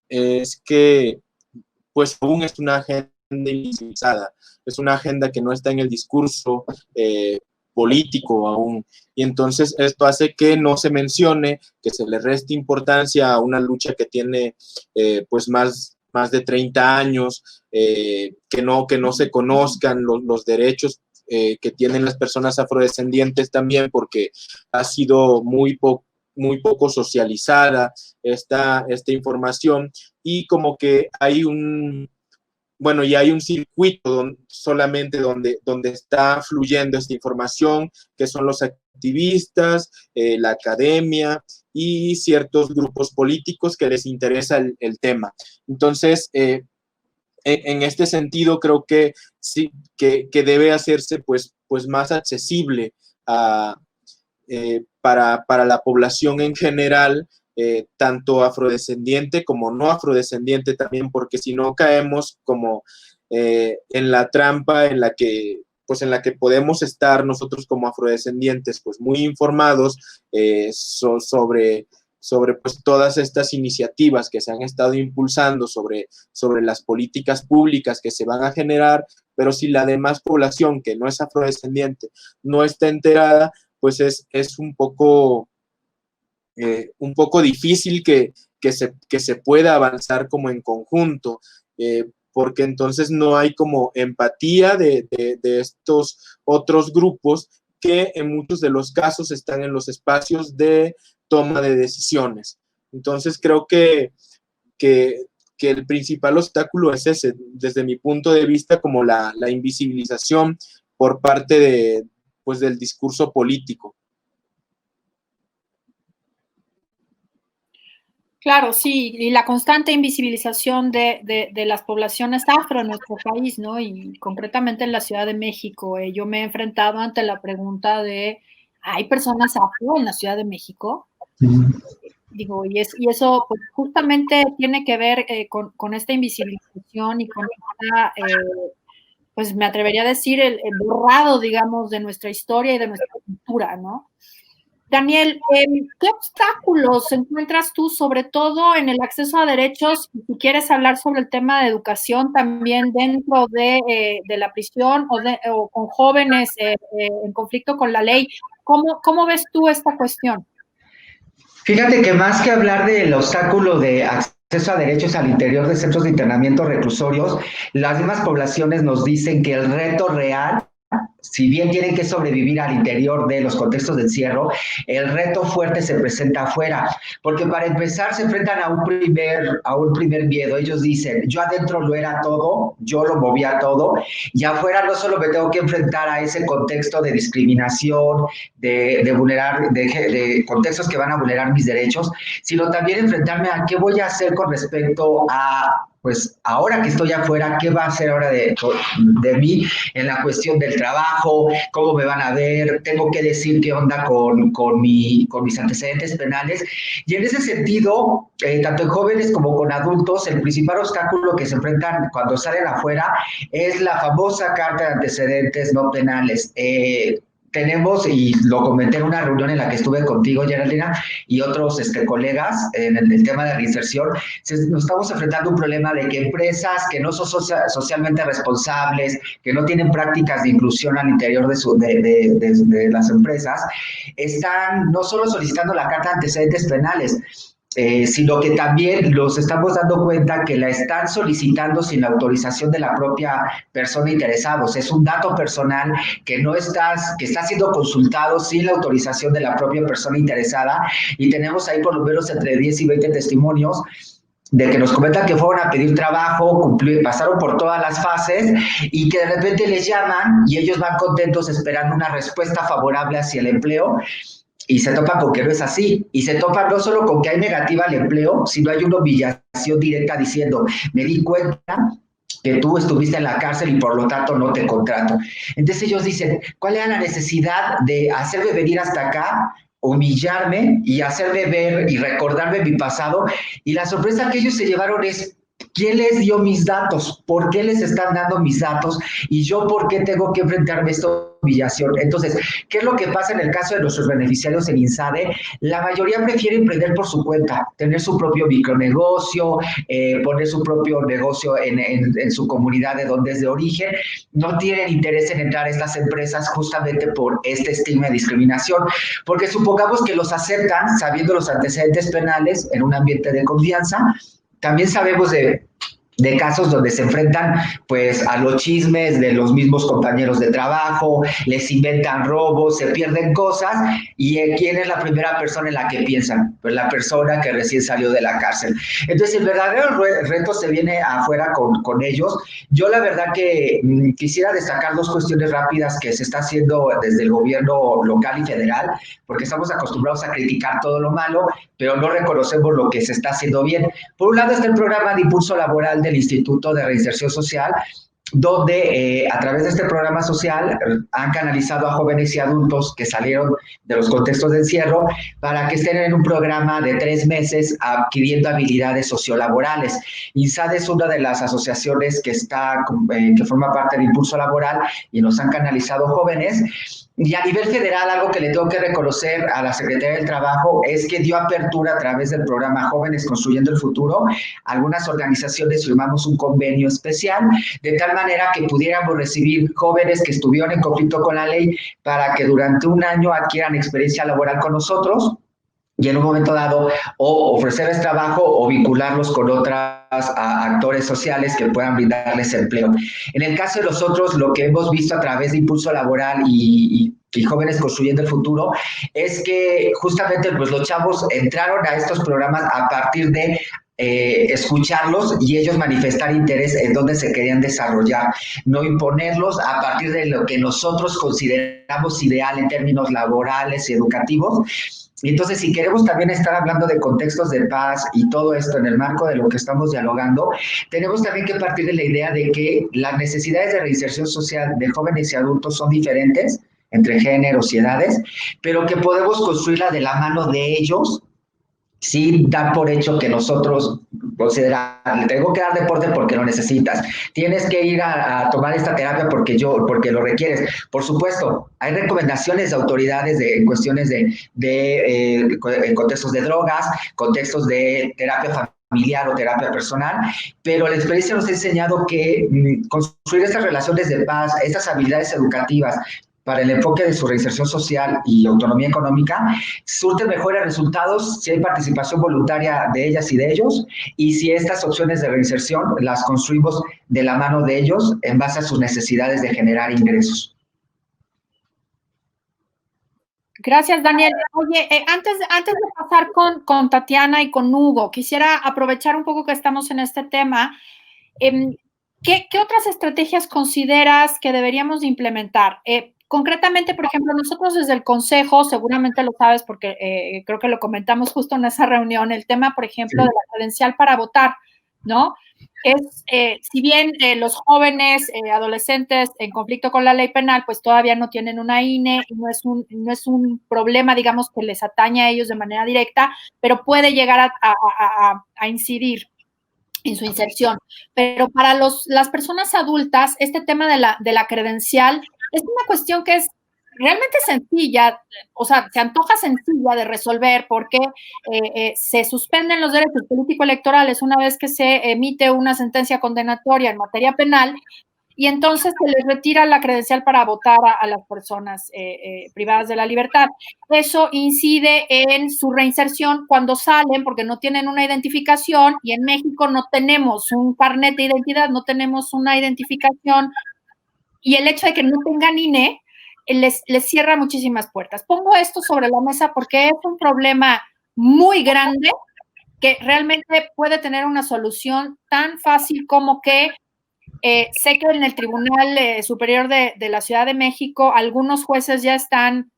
que pues aún es una agenda invisibilizada, es una agenda que no está en el discurso político aún, y entonces esto hace que no se mencione, que se le reste importancia a una lucha que tiene pues más más de 30 años, que no se conozcan los derechos que tienen las personas afrodescendientes también, porque ha sido muy poco socializada esta información, y como que hay un circuito solamente donde está fluyendo esta información, que son los activistas, la academia y ciertos grupos políticos que les interesa el tema. Entonces, en este sentido, creo que sí, que debe hacerse pues más accesible para la población en general, tanto afrodescendiente como no afrodescendiente también, porque si no caemos como en la trampa en la que podemos estar nosotros como afrodescendientes pues muy informados sobre pues todas estas iniciativas que se han estado impulsando, sobre las políticas públicas que se van a generar, pero si la demás población que no es afrodescendiente no está enterada, pues es un poco difícil que se pueda avanzar como en conjunto, porque entonces no hay como empatía de estos otros grupos que en muchos de los casos están en los espacios de toma de decisiones. Entonces creo que el principal obstáculo es ese, desde mi punto de vista, como la invisibilización por parte del discurso político. Claro, sí, y la constante invisibilización de las poblaciones afro en nuestro país, ¿no? Y concretamente en la Ciudad de México. Yo me he enfrentado ante la pregunta de, ¿hay personas afro en la Ciudad de México? Digo, y eso pues, justamente tiene que ver con esta invisibilización y con esta, pues me atrevería a decir, el borrado, digamos, de nuestra historia y de nuestra cultura, ¿no? Daniel, ¿qué obstáculos encuentras tú, sobre todo en el acceso a derechos? Si quieres hablar sobre el tema de educación también dentro de la prisión o con jóvenes en conflicto con la ley, ¿cómo ves tú esta cuestión? Fíjate que más que hablar del obstáculo de acceso a derechos al interior de centros de internamiento reclusorios, las mismas poblaciones nos dicen que el reto real, si bien tienen que sobrevivir al interior de los contextos de encierro, el reto fuerte se presenta afuera, porque para empezar se enfrentan a un primer miedo. Ellos dicen, yo adentro lo era todo, yo lo movía todo, y afuera no solo me tengo que enfrentar a ese contexto de discriminación, de contextos que van a vulnerar mis derechos, sino también enfrentarme a qué voy a hacer con respecto a, pues ahora que estoy afuera, ¿qué va a hacer ahora de mí en la cuestión del trabajo? ¿Cómo me van a ver? ¿Tengo que decir qué onda con mis antecedentes penales? Y en ese sentido, tanto en jóvenes como con adultos, el principal obstáculo que se enfrentan cuando salen afuera es la famosa carta de antecedentes no penales. Tenemos, y lo comenté en una reunión en la que estuve contigo, Geraldina, y otros colegas en el tema de reinserción, nos estamos enfrentando a un problema de que empresas que no son socialmente responsables, que no tienen prácticas de inclusión al interior de las empresas, están no solo solicitando la carta de antecedentes penales, sino que también los estamos dando cuenta que la están solicitando sin la autorización de la propia persona interesada. O sea, es un dato personal que está siendo consultado sin la autorización de la propia persona interesada, y tenemos ahí por lo menos entre 10 y 20 testimonios de que nos comentan que fueron a pedir trabajo, pasaron por todas las fases y que de repente les llaman y ellos van contentos esperando una respuesta favorable hacia el empleo. Y se topa con que no es así, y se topa no solo con que hay negativa al empleo, sino hay una humillación directa diciendo, me di cuenta que tú estuviste en la cárcel y por lo tanto no te contrato. Entonces ellos dicen, ¿cuál era la necesidad de hacerme venir hasta acá, humillarme y hacerme ver y recordarme mi pasado? Y la sorpresa que ellos se llevaron es, ¿quién les dio mis datos? ¿Por qué les están dando mis datos? ¿Y yo por qué tengo que enfrentarme a esta humillación? Entonces, ¿qué es lo que pasa en el caso de nuestros beneficiarios en INSADE? La mayoría prefiere emprender por su cuenta, tener su propio micronegocio, poner su propio negocio en su comunidad de donde es de origen. No tienen interés en entrar a estas empresas justamente por este estigma de discriminación, porque supongamos que los aceptan sabiendo los antecedentes penales en un ambiente de confianza. También sabemos de de casos donde se enfrentan pues a los chismes de los mismos compañeros de trabajo, les inventan robos, se pierden cosas, y ¿quién es la primera persona en la que piensan? Pues la persona que recién salió de la cárcel. Entonces el verdadero reto se viene afuera con ellos. Yo la verdad que quisiera destacar dos cuestiones rápidas que se está haciendo desde el gobierno local y federal, porque estamos acostumbrados a criticar todo lo malo, pero no reconocemos lo que se está haciendo bien. Por un lado está el programa de impulso laboral del Instituto de Reinserción Social, donde a través de este programa social han canalizado a jóvenes y adultos que salieron de los contextos de encierro para que estén en un programa de 3 meses adquiriendo habilidades sociolaborales. INSAD es una de las asociaciones que forma parte del impulso laboral y nos han canalizado jóvenes. Y a nivel federal, algo que le tengo que reconocer a la Secretaría del Trabajo es que dio apertura a través del programa Jóvenes Construyendo el Futuro. Algunas organizaciones firmamos un convenio especial, de tal manera que pudiéramos recibir jóvenes que estuvieron en conflicto con la ley para que durante un año adquieran experiencia laboral con nosotros, y en un momento dado o ofrecerles trabajo o vincularlos con otros actores sociales que puedan brindarles empleo. En el caso de nosotros, lo que hemos visto a través de Impulso Laboral y Jóvenes Construyendo el Futuro es que justamente pues, los chavos entraron a estos programas a partir de escucharlos y ellos manifestar interés en dónde se querían desarrollar, no imponerlos a partir de lo que nosotros consideramos ideal en términos laborales y educativos. Y entonces, si queremos también estar hablando de contextos de paz y todo esto en el marco de lo que estamos dialogando, tenemos también que partir de la idea de que las necesidades de reinserción social de jóvenes y adultos son diferentes entre géneros y edades, pero que podemos construirla de la mano de ellos sin dar por hecho que nosotros consideramos, tengo que dar deporte porque lo necesitas, tienes que ir a tomar esta terapia porque lo requieres. Por supuesto, hay recomendaciones de autoridades en cuestiones de contextos de drogas, contextos de terapia familiar o terapia personal, pero la experiencia nos ha enseñado que construir estas relaciones de paz, estas habilidades educativas, para el enfoque de su reinserción social y autonomía económica, surte mejores resultados si hay participación voluntaria de ellas y de ellos, y si estas opciones de reinserción las construimos de la mano de ellos en base a sus necesidades de generar ingresos. Gracias, Daniel. Oye, antes de pasar con Tatiana y con Hugo, quisiera aprovechar un poco que estamos en este tema. ¿Qué otras estrategias consideras que deberíamos de implementar? Concretamente, por ejemplo, nosotros desde el Consejo, seguramente lo sabes porque creo que lo comentamos justo en esa reunión, el tema, por ejemplo, de la credencial para votar, ¿no? Si bien los jóvenes, adolescentes en conflicto con la ley penal, pues todavía no tienen una INE y no es un problema, digamos, que les atañe a ellos de manera directa, pero puede llegar a incidir en su inserción. Pero para las personas adultas, este tema de la credencial es una cuestión que es realmente sencilla, o sea, se antoja sencilla de resolver porque se suspenden los derechos político-electorales una vez que se emite una sentencia condenatoria en materia penal, y entonces se les retira la credencial para votar a las personas privadas de la libertad. Eso incide en su reinserción cuando salen, porque no tienen una identificación, y en México no tenemos un carnet de identidad, no tenemos una identificación, y el hecho de que no tengan INE les cierra muchísimas puertas. Pongo esto sobre la mesa porque es un problema muy grande que realmente puede tener una solución tan fácil como que sé que en el Tribunal Superior de la Ciudad de México algunos jueces ya están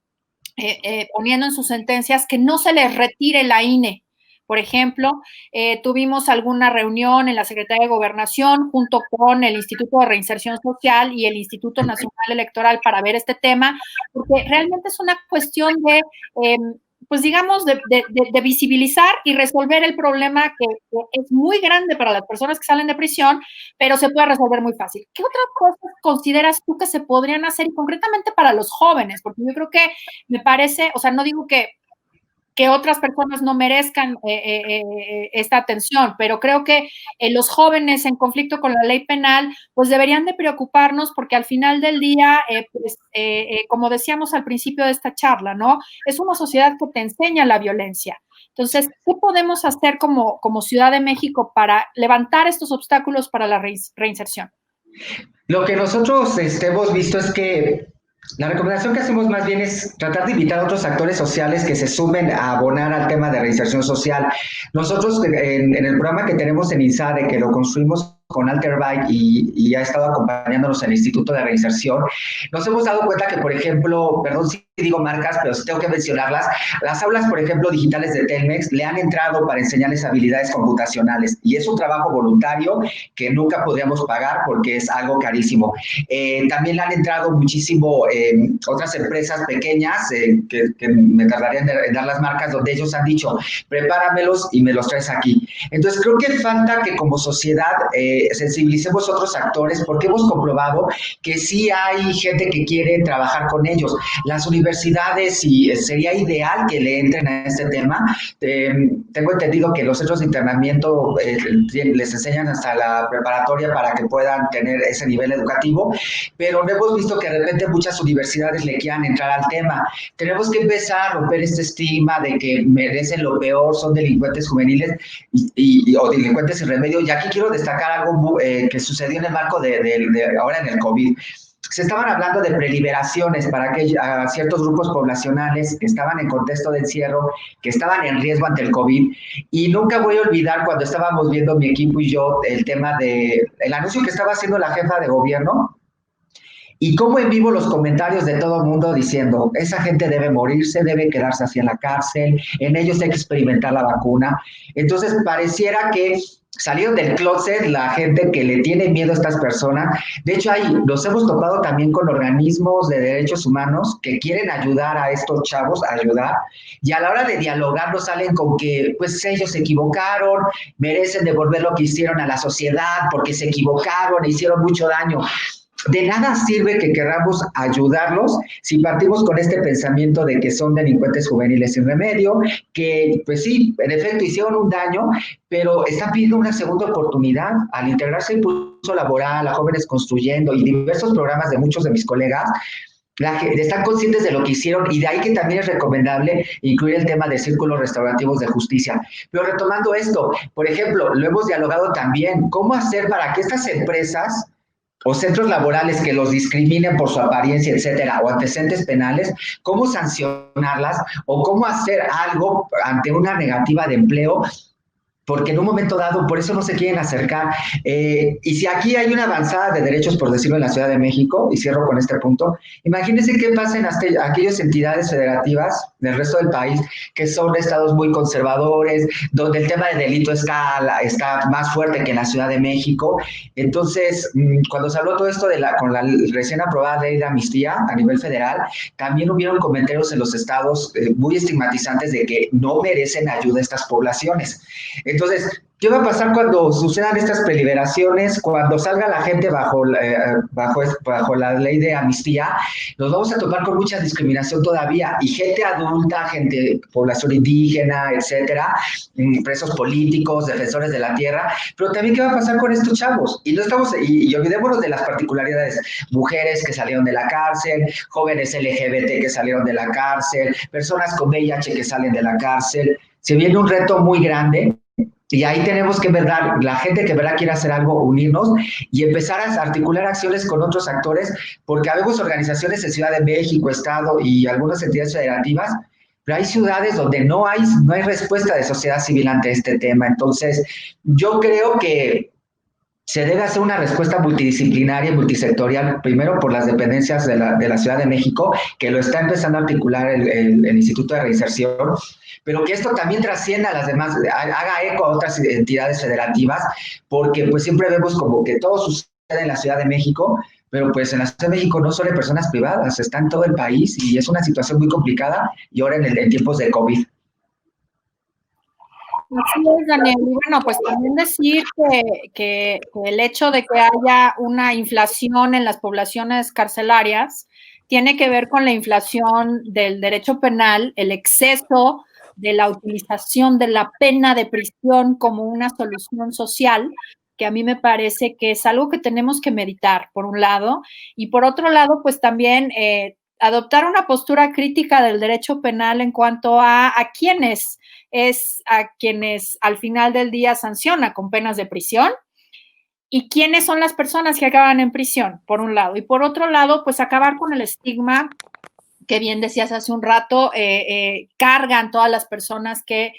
poniendo en sus sentencias que no se les retire la INE. Por ejemplo, tuvimos alguna reunión en la Secretaría de Gobernación junto con el Instituto de Reinserción Social y el Instituto Nacional Electoral para ver este tema, porque realmente es una cuestión de pues digamos, de visibilizar y resolver el problema que es muy grande para las personas que salen de prisión, pero se puede resolver muy fácil. ¿Qué otras cosas consideras tú que se podrían hacer, y concretamente para los jóvenes? Porque yo creo que me parece, o sea, no digo que otras personas no merezcan esta atención, pero creo que los jóvenes en conflicto con la ley penal, pues deberían de preocuparnos, porque al final del día, como decíamos al principio de esta charla, ¿no? Es una sociedad que te enseña la violencia. Entonces, ¿qué podemos hacer como Ciudad de México para levantar estos obstáculos para la reinserción? Lo que nosotros hemos visto es que la recomendación que hacemos más bien es tratar de invitar a otros actores sociales que se sumen a abonar al tema de reinserción social. Nosotros en el programa que tenemos en INSADE, que lo construimos con Alterbyte y ha estado acompañándonos en el Instituto de Reinserción, nos hemos dado cuenta que, por ejemplo, perdón si digo marcas, pero si tengo que mencionarlas, las aulas, por ejemplo, digitales de Telmex le han entrado para enseñarles habilidades computacionales y es un trabajo voluntario que nunca podríamos pagar porque es algo carísimo. También le han entrado muchísimo otras empresas pequeñas que me tardaría en dar las marcas, donde ellos han dicho, prepáramelos y me los traes aquí. Entonces, creo que falta que como sociedad sensibilicemos a otros actores, porque hemos comprobado que sí hay gente que quiere trabajar con ellos. Las universidades, y sería ideal que le entren a este tema. Tengo entendido que los centros de internamiento les enseñan hasta la preparatoria para que puedan tener ese nivel educativo, pero no hemos visto que de repente muchas universidades le quieran entrar al tema. Tenemos que empezar a romper este estigma de que merecen lo peor, son delincuentes juveniles o delincuentes sin remedio. Y aquí quiero destacar algo que sucedió en el marco de ahora en el COVID. Se estaban hablando de preliberaciones para a ciertos grupos poblacionales que estaban en contexto de encierro, que estaban en riesgo ante el COVID. Y nunca voy a olvidar cuando estábamos viendo mi equipo y yo el tema el anuncio que estaba haciendo la jefa de gobierno, y cómo en vivo los comentarios de todo el mundo diciendo, esa gente debe morirse, debe quedarse así en la cárcel, en ellos hay que experimentar la vacuna. Entonces pareciera que salieron del closet la gente que le tiene miedo a estas personas. De hecho, nos hemos topado también con organismos de derechos humanos que quieren ayudar a estos chavos, y a la hora de dialogar nos salen con que pues ellos se equivocaron, merecen devolver lo que hicieron a la sociedad porque se equivocaron, hicieron mucho daño. De nada sirve que queramos ayudarlos si partimos con este pensamiento de que son delincuentes juveniles sin remedio, que pues sí, en efecto hicieron un daño, pero están pidiendo una segunda oportunidad al integrarse al impulso laboral, a Jóvenes Construyendo y diversos programas de muchos de mis colegas. Están conscientes de lo que hicieron y de ahí que también es recomendable incluir el tema de círculos restaurativos de justicia. Pero retomando esto, por ejemplo, lo hemos dialogado también, ¿cómo hacer para que estas empresas o centros laborales que los discriminen por su apariencia, etcétera, o antecedentes penales, cómo sancionarlas o cómo hacer algo ante una negativa de empleo? Porque en un momento dado, por eso no se quieren acercar. Y si aquí hay una avanzada de derechos, por decirlo, en la Ciudad de México, y cierro con este punto, imagínense qué pasa en aquellas entidades federativas del resto del país, que son estados muy conservadores, donde el tema de delito está más fuerte que en la Ciudad de México. Entonces, cuando se habló todo esto con la recién aprobada ley de amnistía a nivel federal, también hubieron comentarios en los estados muy estigmatizantes de que no merecen ayuda a estas poblaciones. Entonces, ¿qué va a pasar cuando sucedan estas preliberaciones? Cuando salga la gente bajo la ley de amnistía, nos vamos a topar con mucha discriminación todavía, y gente adulta, población indígena, etcétera, presos políticos, defensores de la tierra. Pero también, ¿qué va a pasar con estos chavos? Y olvidémonos de las particularidades: mujeres que salieron de la cárcel, jóvenes LGBT que salieron de la cárcel, personas con VIH que salen de la cárcel. Se viene un reto muy grande. Y ahí tenemos que, en verdad, la gente que quiere hacer algo, unirnos y empezar a articular acciones con otros actores, porque habemos organizaciones en Ciudad de México, Estado y algunas entidades federativas, pero hay ciudades donde no hay respuesta de sociedad civil ante este tema. Entonces, yo creo que se debe hacer una respuesta multidisciplinaria y multisectorial, primero por las dependencias de la Ciudad de México, que lo está empezando a articular el Instituto de Reinserción, pero que esto también trascienda a las demás, haga eco a otras entidades federativas, porque pues siempre vemos como que todo sucede en la Ciudad de México, pero pues en la Ciudad de México no solo hay personas privadas, está en todo el país y es una situación muy complicada, y ahora en tiempos de COVID. Así es, Daniel. Y bueno, pues también decir que el hecho de que haya una inflación en las poblaciones carcelarias tiene que ver con la inflación del derecho penal, el exceso de la utilización de la pena de prisión como una solución social, que a mí me parece que es algo que tenemos que meditar, por un lado, y por otro lado, pues también adoptar una postura crítica del derecho penal en cuanto a quienes al final del día sanciona con penas de prisión y quiénes son las personas que acaban en prisión, por un lado. Y por otro lado, pues acabar con el estigma que bien decías hace un rato, cargan todas las personas que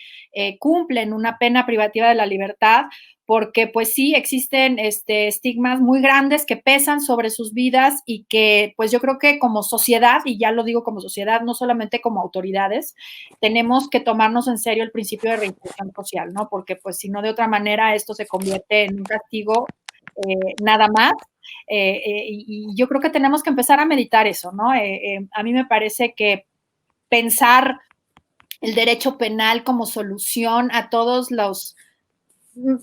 cumplen una pena privativa de la libertad, porque pues sí, existen estigmas muy grandes que pesan sobre sus vidas y que pues yo creo que como sociedad, y ya lo digo como sociedad, no solamente como autoridades, tenemos que tomarnos en serio el principio de reinserción social, ¿no? Porque pues si no, de otra manera esto se convierte en un castigo nada más. Y yo creo que tenemos que empezar a meditar eso, ¿no? A mí me parece que pensar el derecho penal como solución a todos los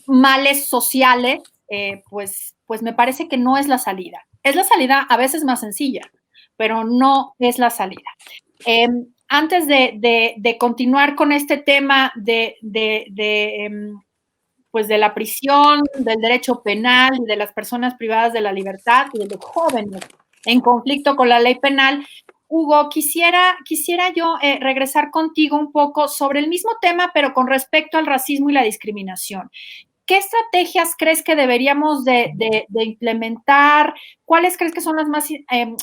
males sociales, pues me parece que no es la salida. Es la salida a veces más sencilla, pero no es la salida. Antes de continuar con este tema pues de la prisión, del derecho penal y de las personas privadas de la libertad y de los jóvenes en conflicto con la ley penal, Hugo, quisiera yo regresar contigo un poco sobre el mismo tema, pero con respecto al racismo y la discriminación. ¿Qué estrategias crees que deberíamos de implementar? ¿Cuáles crees que son las más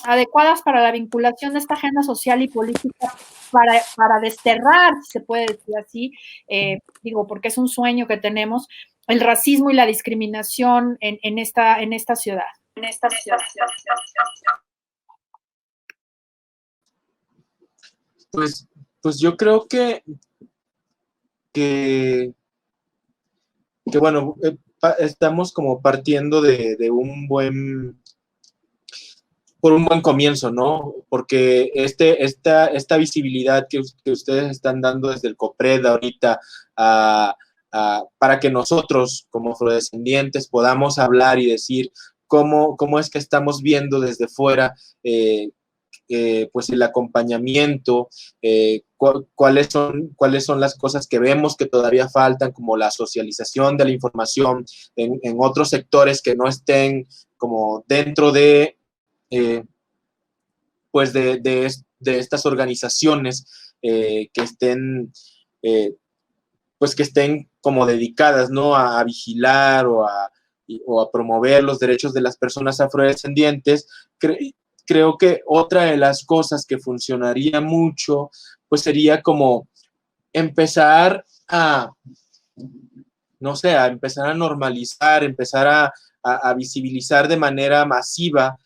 adecuadas para la vinculación de esta agenda social y política para desterrar, si se puede decir así, digo, porque es un sueño que tenemos, el racismo y la discriminación en esta ciudad? Pues yo creo que bueno, estamos como partiendo de un buen comienzo, ¿no? Porque esta visibilidad que ustedes están dando desde el COPRED ahorita para que nosotros como afrodescendientes podamos hablar y decir cómo es que estamos viendo desde fuera pues el acompañamiento, cuáles son las cosas que vemos que todavía faltan, como la socialización de la información en otros sectores que no estén como dentro de pues de estas organizaciones que estén pues que estén como dedicadas, ¿no? A vigilar o a promover los derechos de las personas afrodescendientes. Creo que otra de las cosas que funcionaría mucho, pues sería como empezar no sé, a empezar a normalizar, empezar a visibilizar de manera masiva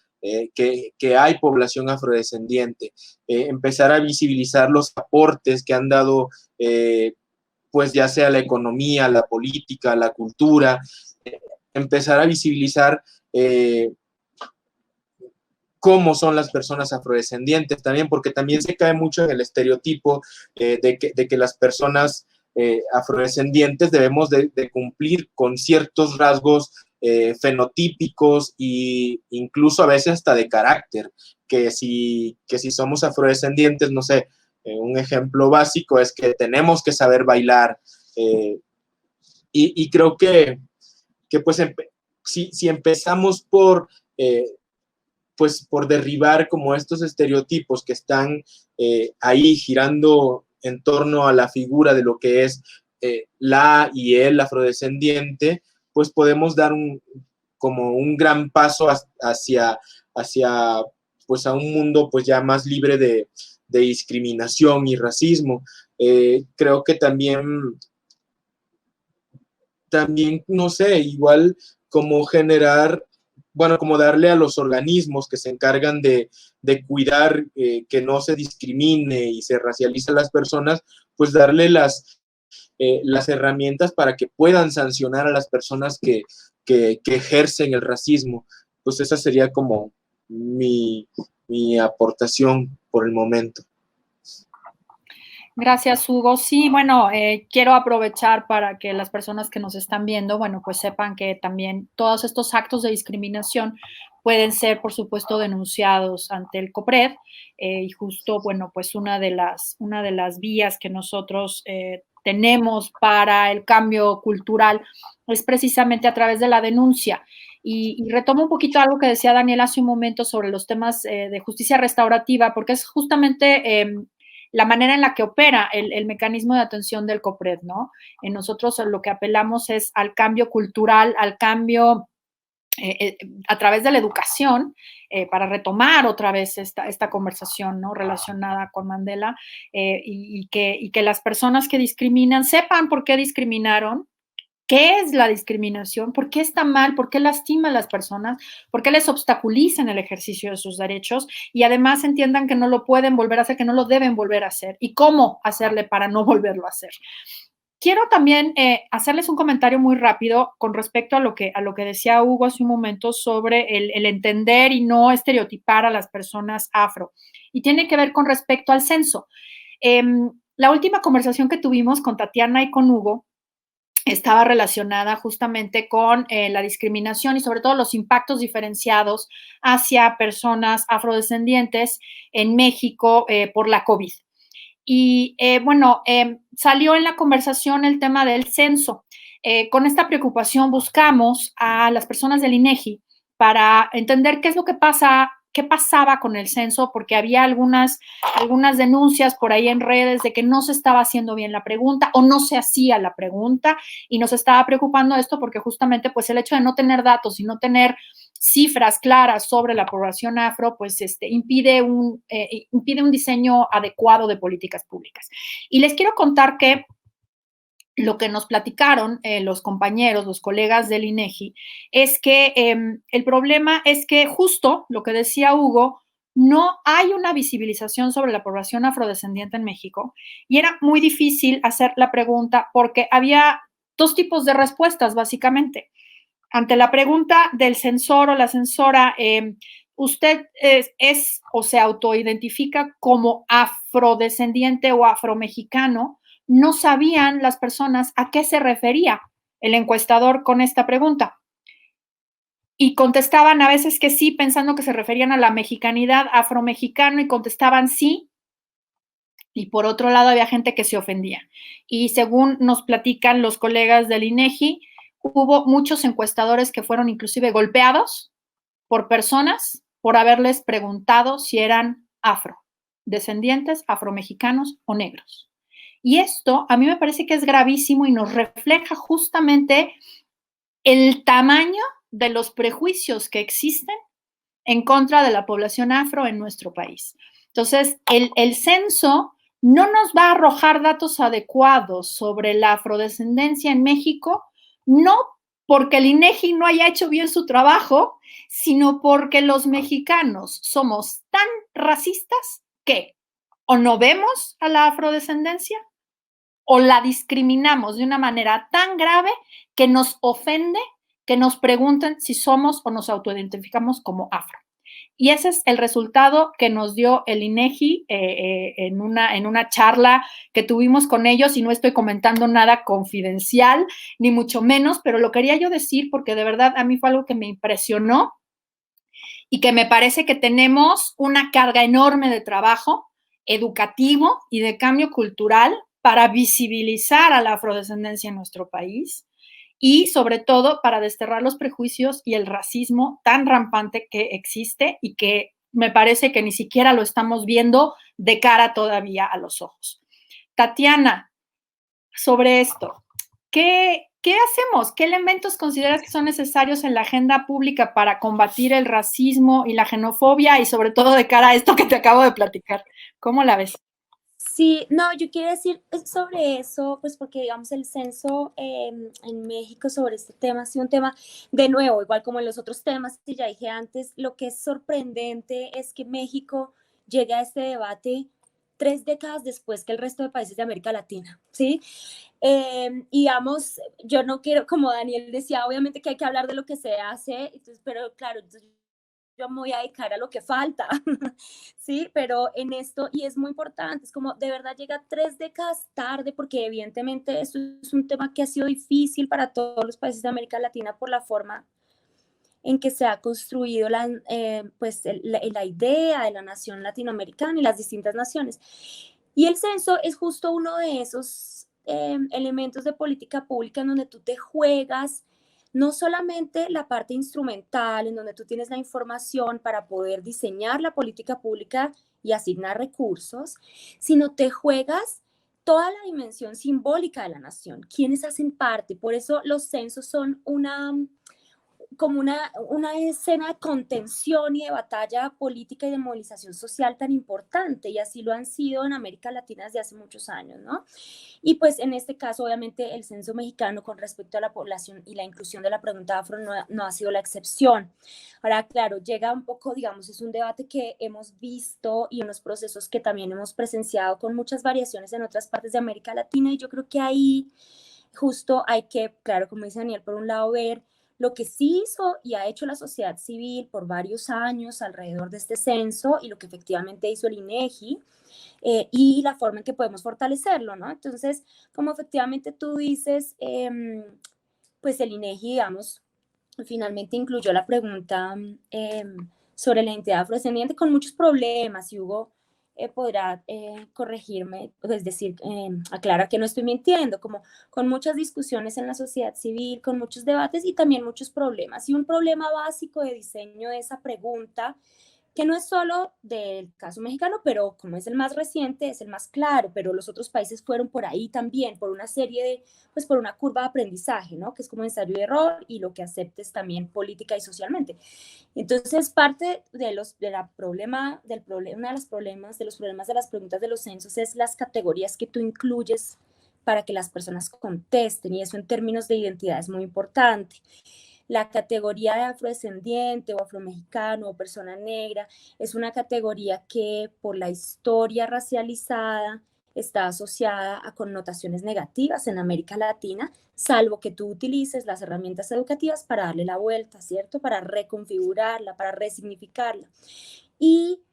que hay población afrodescendiente, empezar a visibilizar los aportes que han dado, pues ya sea la economía, la política, la cultura, empezar a visibilizar cómo son las personas afrodescendientes también, porque también se cae mucho en el estereotipo de que las personas afrodescendientes debemos de cumplir con ciertos rasgos fenotípicos e incluso a veces hasta de carácter, que si somos afrodescendientes, no sé, un ejemplo básico es que tenemos que saber bailar, y creo que pues si empezamos pues por derribar como estos estereotipos que están ahí girando en torno a la figura de lo que es la y el afrodescendiente, pues podemos dar como un gran paso hacia pues a un mundo pues ya más libre de discriminación y racismo. Creo que también, no sé, igual como generar, bueno, como darle a los organismos que se encargan de cuidar que no se discrimine y se racialice a las personas, pues darle las herramientas para que puedan sancionar a las personas que ejercen el racismo. Pues esa sería como mi aportación por el momento. Gracias, Hugo. Sí, bueno, quiero aprovechar para que las personas que nos están viendo, bueno, pues sepan que también todos estos actos de discriminación pueden ser, por supuesto, denunciados ante el COPRED, y justo, bueno, pues una de las vías que nosotros tenemos para el cambio cultural es precisamente a través de la denuncia. Y retomo un poquito algo que decía Daniel hace un momento sobre los temas de justicia restaurativa, porque es justamente la manera en la que opera el mecanismo de atención del COPRED, ¿no? Nosotros lo que apelamos es al cambio cultural, al cambio a través de la educación, para retomar otra vez esta conversación, ¿no?, relacionada con Mandela, y que las personas que discriminan sepan por qué discriminaron, qué es la discriminación, por qué está mal, por qué lastima a las personas, por qué les obstaculiza en el ejercicio de sus derechos, y además entiendan que no lo pueden volver a hacer, que no lo deben volver a hacer, y cómo hacerle para no volverlo a hacer. Quiero también hacerles un comentario muy rápido con respecto a lo que decía Hugo hace un momento sobre el entender y no estereotipar a las personas afro. Y tiene que ver con respecto al censo. La última conversación que tuvimos con Tatiana y con Hugo estaba relacionada justamente con la discriminación y sobre todo los impactos diferenciados hacia personas afrodescendientes en México por la COVID. Y salió en la conversación el tema del censo. Con esta preocupación buscamos a las personas del INEGI para entender qué es lo que pasa, qué pasaba con el censo, porque había algunas denuncias por ahí en redes de que no se estaba haciendo bien la pregunta o no se hacía la pregunta, y nos estaba preocupando esto porque justamente pues el hecho de no tener datos y no tener cifras claras sobre la población afro, pues impide un diseño adecuado de políticas públicas. Y les quiero contar que lo que nos platicaron los compañeros, los colegas del INEGI, es que el problema es que justo lo que decía Hugo, no hay una visibilización sobre la población afrodescendiente en México, y era muy difícil hacer la pregunta porque había dos tipos de respuestas, básicamente. Ante la pregunta del censor o la censora, ¿usted es o se autoidentifica como afrodescendiente o afromexicano? No sabían las personas a qué se refería el encuestador con esta pregunta. Y contestaban a veces que sí, pensando que se referían a la mexicanidad, afromexicano, y contestaban sí. Y por otro lado había gente que se ofendía. Y según nos platican los colegas del INEGI, hubo muchos encuestadores que fueron inclusive golpeados por personas por haberles preguntado si eran afrodescendientes, afromexicanos o negros. Y esto a mí me parece que es gravísimo y nos refleja justamente el tamaño de los prejuicios que existen en contra de la población afro en nuestro país. Entonces, el censo no nos va a arrojar datos adecuados sobre la afrodescendencia en México, no porque el INEGI no haya hecho bien su trabajo, sino porque los mexicanos somos tan racistas que o no vemos a la afrodescendencia o la discriminamos de una manera tan grave que nos ofende que nos pregunten si somos o nos autoidentificamos como afro. Y ese es el resultado que nos dio el INEGI en una charla que tuvimos con ellos, y no estoy comentando nada confidencial, ni mucho menos, pero lo quería yo decir porque de verdad a mí fue algo que me impresionó y que me parece que tenemos una carga enorme de trabajo educativo y de cambio cultural para visibilizar a la afrodescendencia en nuestro país, y sobre todo para desterrar los prejuicios y el racismo tan rampante que existe y que me parece que ni siquiera lo estamos viendo de cara todavía a los ojos. Tatiana, sobre esto, ¿qué hacemos? ¿Qué elementos consideras que son necesarios en la agenda pública para combatir el racismo y la xenofobia, y sobre todo de cara a esto que te acabo de platicar? ¿Cómo la ves? Sí, no, yo quiero decir sobre eso, pues porque digamos el censo en México sobre este tema ha sido un tema, de nuevo, igual como en los otros temas que ya dije antes, lo que es sorprendente es que México llegue a este debate 3 décadas después que el resto de países de América Latina, ¿sí? Y digamos, yo no quiero, como Daniel decía, obviamente que hay que hablar de lo que se hace, entonces, pero claro, entonces, yo me voy a dedicar a lo que falta, ¿sí? Pero en esto, y es muy importante, es como de verdad llega 3 décadas tarde, porque evidentemente esto es un tema que ha sido difícil para todos los países de América Latina por la forma en que se ha construido la idea de la nación latinoamericana y las distintas naciones. Y el censo es justo uno de esos elementos de política pública en donde tú te juegas no solamente la parte instrumental en donde tú tienes la información para poder diseñar la política pública y asignar recursos, sino te juegas toda la dimensión simbólica de la nación, quienes hacen parte. Por eso los censos son como una escena de contención y de batalla política y de movilización social tan importante, y así lo han sido en América Latina desde hace muchos años, ¿no? Y pues en este caso, obviamente, el censo mexicano con respecto a la población y la inclusión de la pregunta afro no ha sido la excepción. Ahora, claro, llega un poco, digamos, es un debate que hemos visto y unos procesos que también hemos presenciado con muchas variaciones en otras partes de América Latina, y yo creo que ahí justo hay que, claro, como dice Daniel, por un lado ver lo que sí hizo y ha hecho la sociedad civil por varios años alrededor de este censo y lo que efectivamente hizo el INEGI, y la forma en que podemos fortalecerlo, ¿no? Entonces, como efectivamente tú dices, pues el INEGI, digamos, finalmente incluyó la pregunta sobre la identidad afrodescendiente con muchos problemas, y Hugo podrá corregirme, es decir, aclara que no estoy mintiendo, como con muchas discusiones en la sociedad civil, con muchos debates y también muchos problemas. Y un problema básico de diseño de esa pregunta, que no es solo del caso mexicano, pero como es el más reciente, es el más claro, pero los otros países fueron por ahí también, por una serie de, pues por una curva de aprendizaje, ¿no? Que es como ensayo y error, y lo que aceptes también política y socialmente. Entonces, parte de los problemas de las preguntas de los censos es las categorías que tú incluyes para que las personas contesten, y eso en términos de identidad es muy importante. La categoría de afrodescendiente o afromexicano o persona negra es una categoría que por la historia racializada está asociada a connotaciones negativas en América Latina, salvo que tú utilices las herramientas educativas para darle la vuelta, ¿cierto? Para reconfigurarla, para resignificarla. Y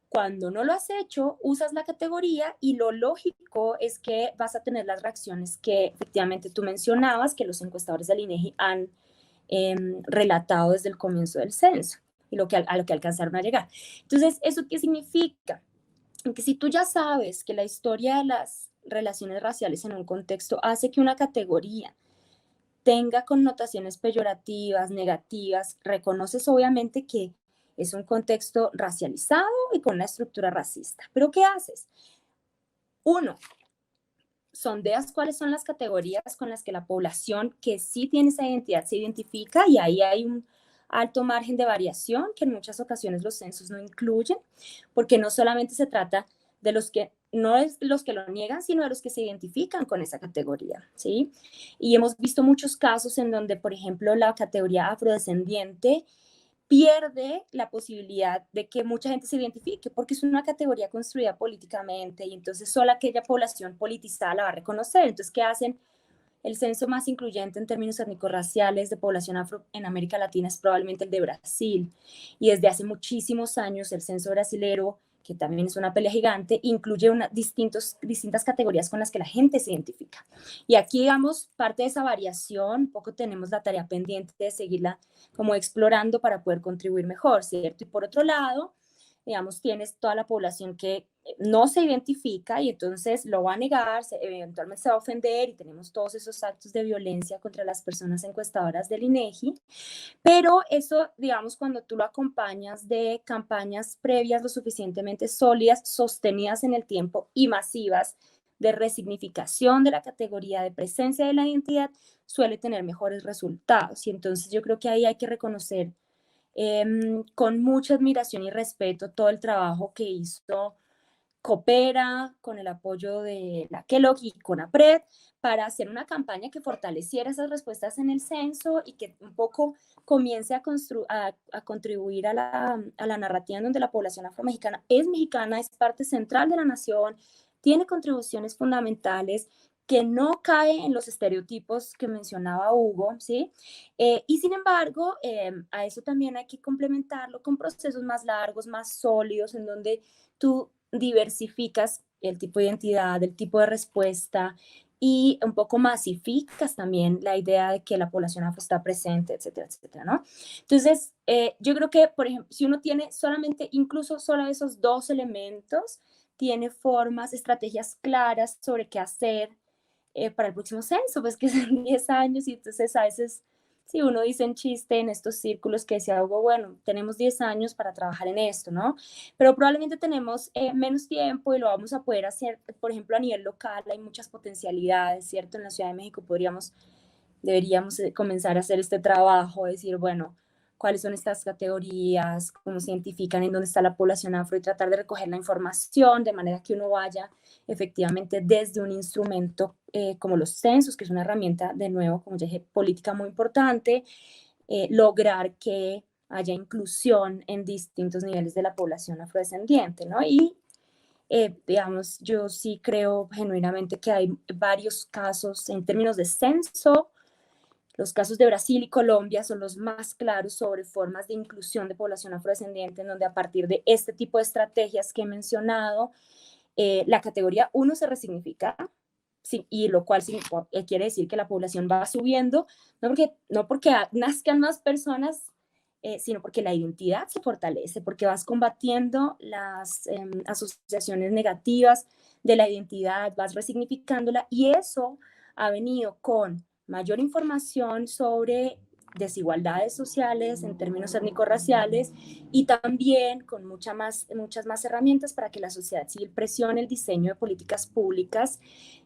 cuando no lo has hecho, usas la categoría y lo lógico es que vas a tener las reacciones que efectivamente tú mencionabas, que los encuestadores del INEGI han relatado desde el comienzo del censo y a lo que alcanzaron a llegar. Entonces, ¿eso qué significa? Que si tú ya sabes que la historia de las relaciones raciales en un contexto hace que una categoría tenga connotaciones peyorativas, negativas, reconoces obviamente que es un contexto racializado y con una estructura racista. ¿Pero qué haces? Uno, sondeas cuáles son las categorías con las que la población que sí tiene esa identidad se identifica, y ahí hay un alto margen de variación que en muchas ocasiones los censos no incluyen, porque no solamente se trata de los que no es los que lo niegan, sino de los que se identifican con esa categoría, ¿sí? Y hemos visto muchos casos en donde, por ejemplo, la categoría afrodescendiente pierde la posibilidad de que mucha gente se identifique, porque es una categoría construida políticamente, y entonces solo aquella población politizada la va a reconocer. Entonces, ¿qué hacen? El censo más incluyente en términos étnico-raciales de población afro en América Latina es probablemente el de Brasil, y desde hace muchísimos años el censo brasilero, que también es una pelea gigante, incluye distintas categorías con las que la gente se identifica. Y aquí, digamos, parte de esa variación, un poco tenemos la tarea pendiente de seguirla como explorando para poder contribuir mejor, ¿cierto? Y por otro lado, digamos, tienes toda la población que no se identifica y entonces lo va a negar, eventualmente se va a ofender, y tenemos todos esos actos de violencia contra las personas encuestadoras del INEGI. Pero eso, digamos, cuando tú lo acompañas de campañas previas lo suficientemente sólidas, sostenidas en el tiempo y masivas de resignificación de la categoría, de presencia de la identidad, suele tener mejores resultados. Y entonces yo creo que ahí hay que reconocer con mucha admiración y respeto todo el trabajo que hizo Coopera, con el apoyo de la Kellogg y con APRED, para hacer una campaña que fortaleciera esas respuestas en el censo y que un poco comience a contribuir a la narrativa en donde la población afromexicana es mexicana, es parte central de la nación, tiene contribuciones fundamentales, que no cae en los estereotipos que mencionaba Hugo, ¿sí? Y sin embargo, a eso también hay que complementarlo con procesos más largos, más sólidos, en donde tú diversificas el tipo de identidad, el tipo de respuesta, y un poco masificas también la idea de que la población afro está presente, etcétera, etcétera, ¿no? Entonces, yo creo que, por ejemplo, si uno tiene solamente, incluso solo esos dos elementos, tiene formas, estrategias claras sobre qué hacer para el próximo censo, pues que son 10 años, y entonces a veces Sí, uno dice en chiste en estos círculos que decía algo, bueno, tenemos 10 años para trabajar en esto, ¿no? Pero probablemente tenemos menos tiempo y lo vamos a poder hacer, por ejemplo, a nivel local hay muchas potencialidades, ¿cierto? En la Ciudad de México deberíamos comenzar a hacer este trabajo, decir, bueno, cuáles son estas categorías, cómo se identifican, en dónde está la población afro y tratar de recoger la información de manera que uno vaya efectivamente desde un instrumento como los censos, que es una herramienta, de nuevo, como ya dije, política muy importante, lograr que haya inclusión en distintos niveles de la población afrodescendiente, ¿no? Y digamos, yo sí creo genuinamente que hay varios casos en términos de censo. Los casos de Brasil y Colombia son los más claros sobre formas de inclusión de población afrodescendiente, en donde a partir de este tipo de estrategias que he mencionado, la categoría 1 se resignifica, sí, y lo cual quiere decir que la población va subiendo, no porque nazcan más personas, sino porque la identidad se fortalece, porque vas combatiendo las asociaciones negativas de la identidad, vas resignificándola, y eso ha venido con mayor información sobre desigualdades sociales en términos étnico-raciales y también con muchas más herramientas para que la sociedad civil presione el diseño de políticas públicas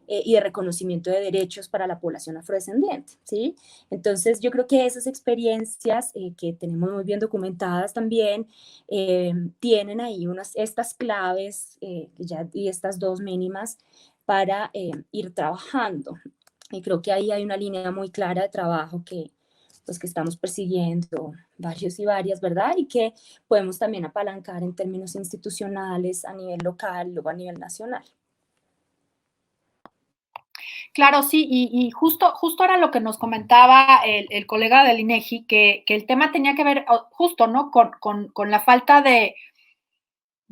y de reconocimiento de derechos para la población afrodescendiente, ¿sí? Entonces yo creo que esas experiencias que tenemos muy bien documentadas también tienen ahí estas claves y estas dos mínimas para ir trabajando. Y creo que ahí hay una línea muy clara de trabajo que estamos persiguiendo varios y varias, ¿verdad? Y que podemos también apalancar en términos institucionales a nivel local o a nivel nacional. Claro, sí, y justo era lo que nos comentaba el colega del INEGI, que el tema tenía que ver justo, ¿no? Con la falta de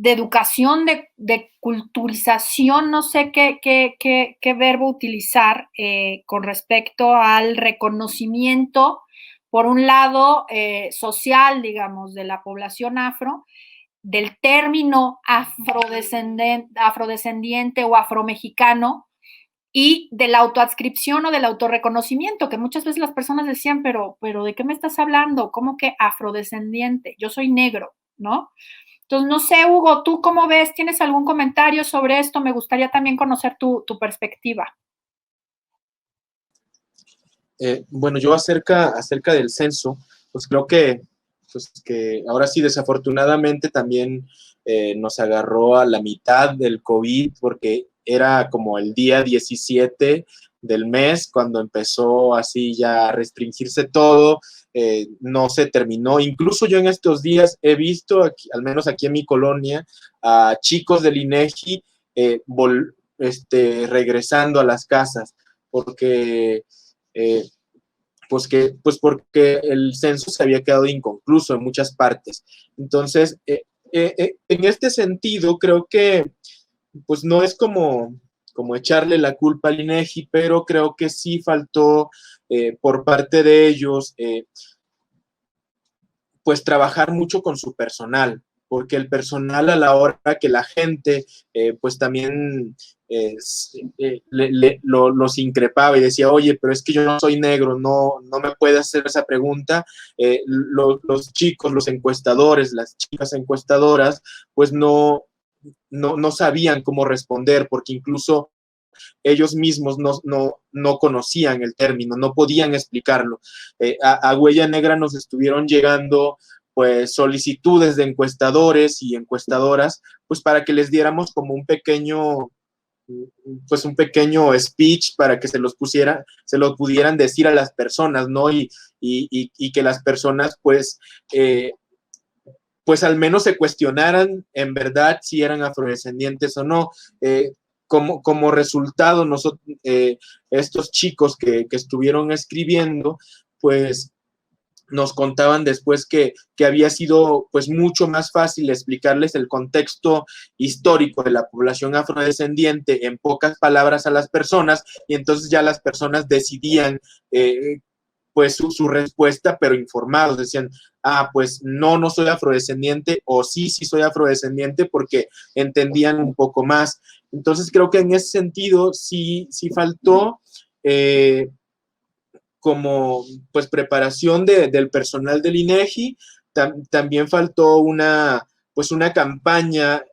educación, de culturización, no sé qué verbo utilizar con respecto al reconocimiento, por un lado, social, digamos, de la población afro, del término afrodescendiente o afromexicano, y de la autoadscripción o del autorreconocimiento, que muchas veces las personas decían, pero ¿de qué me estás hablando? ¿Cómo que afrodescendiente? Yo soy negro, ¿no? Entonces, no sé, Hugo, ¿tú cómo ves? ¿Tienes algún comentario sobre esto? Me gustaría también conocer tu perspectiva. Bueno, yo acerca del censo, pues creo que ahora sí, desafortunadamente también nos agarró a la mitad del COVID, porque era como el día 17 del mes cuando empezó así ya a restringirse todo, no se terminó. Incluso yo en estos días he visto, aquí, al menos aquí en mi colonia, a chicos del INEGI regresando a las casas, porque porque el censo se había quedado inconcluso en muchas partes. Entonces, en este sentido, creo que pues no es como echarle la culpa al INEGI, pero creo que sí faltó por parte de ellos pues trabajar mucho con su personal, porque el personal, a la hora que la gente pues también los increpaba y decía, oye, pero es que yo no soy negro, no me puedes hacer esa pregunta, los chicos, los encuestadores, las chicas encuestadoras, pues no sabían cómo responder, porque incluso ellos mismos no conocían el término, no podían explicarlo. A Huella Negra nos estuvieron llegando pues solicitudes de encuestadores y encuestadoras, pues para que les diéramos como un pequeño speech para que se lo pudieran decir a las personas, ¿no? Y que las personas pues al menos se cuestionaran en verdad si eran afrodescendientes o no. Como resultado, estos chicos que estuvieron escribiendo, pues nos contaban después que había sido pues mucho más fácil explicarles el contexto histórico de la población afrodescendiente en pocas palabras a las personas, y entonces ya las personas decidían pues su respuesta, pero informados, decían, pues no soy afrodescendiente, o sí soy afrodescendiente, porque entendían un poco más. Entonces creo que en ese sentido sí faltó como pues preparación del personal del INEGI. También faltó una campaña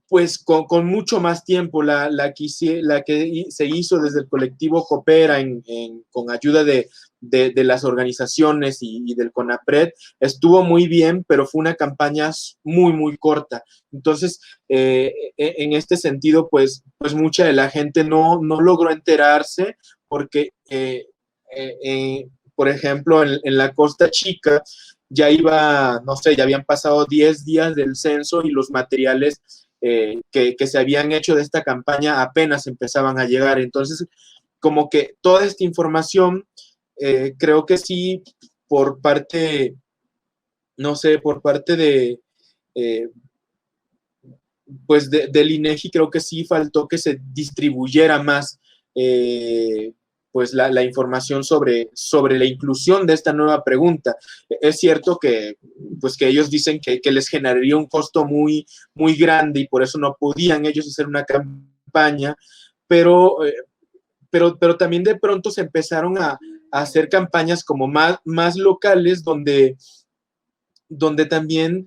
pues con mucho más tiempo, la que se hizo desde el colectivo Coopera con ayuda de las organizaciones y del CONAPRED, estuvo muy bien, pero fue una campaña muy, muy corta. Entonces, en este sentido, pues mucha de la gente no logró enterarse porque, por ejemplo, en la Costa Chica ya ya habían pasado 10 días del censo y los materiales que se habían hecho de esta campaña apenas empezaban a llegar. Entonces, como que toda esta información, creo que sí, por parte, no sé, por parte pues del INEGI, creo que sí faltó que se distribuyera más pues la información sobre la inclusión de esta nueva pregunta. Es cierto que ellos dicen que les generaría un costo muy, muy grande y por eso no podían ellos hacer una campaña, pero también de pronto se empezaron a hacer campañas como más locales donde también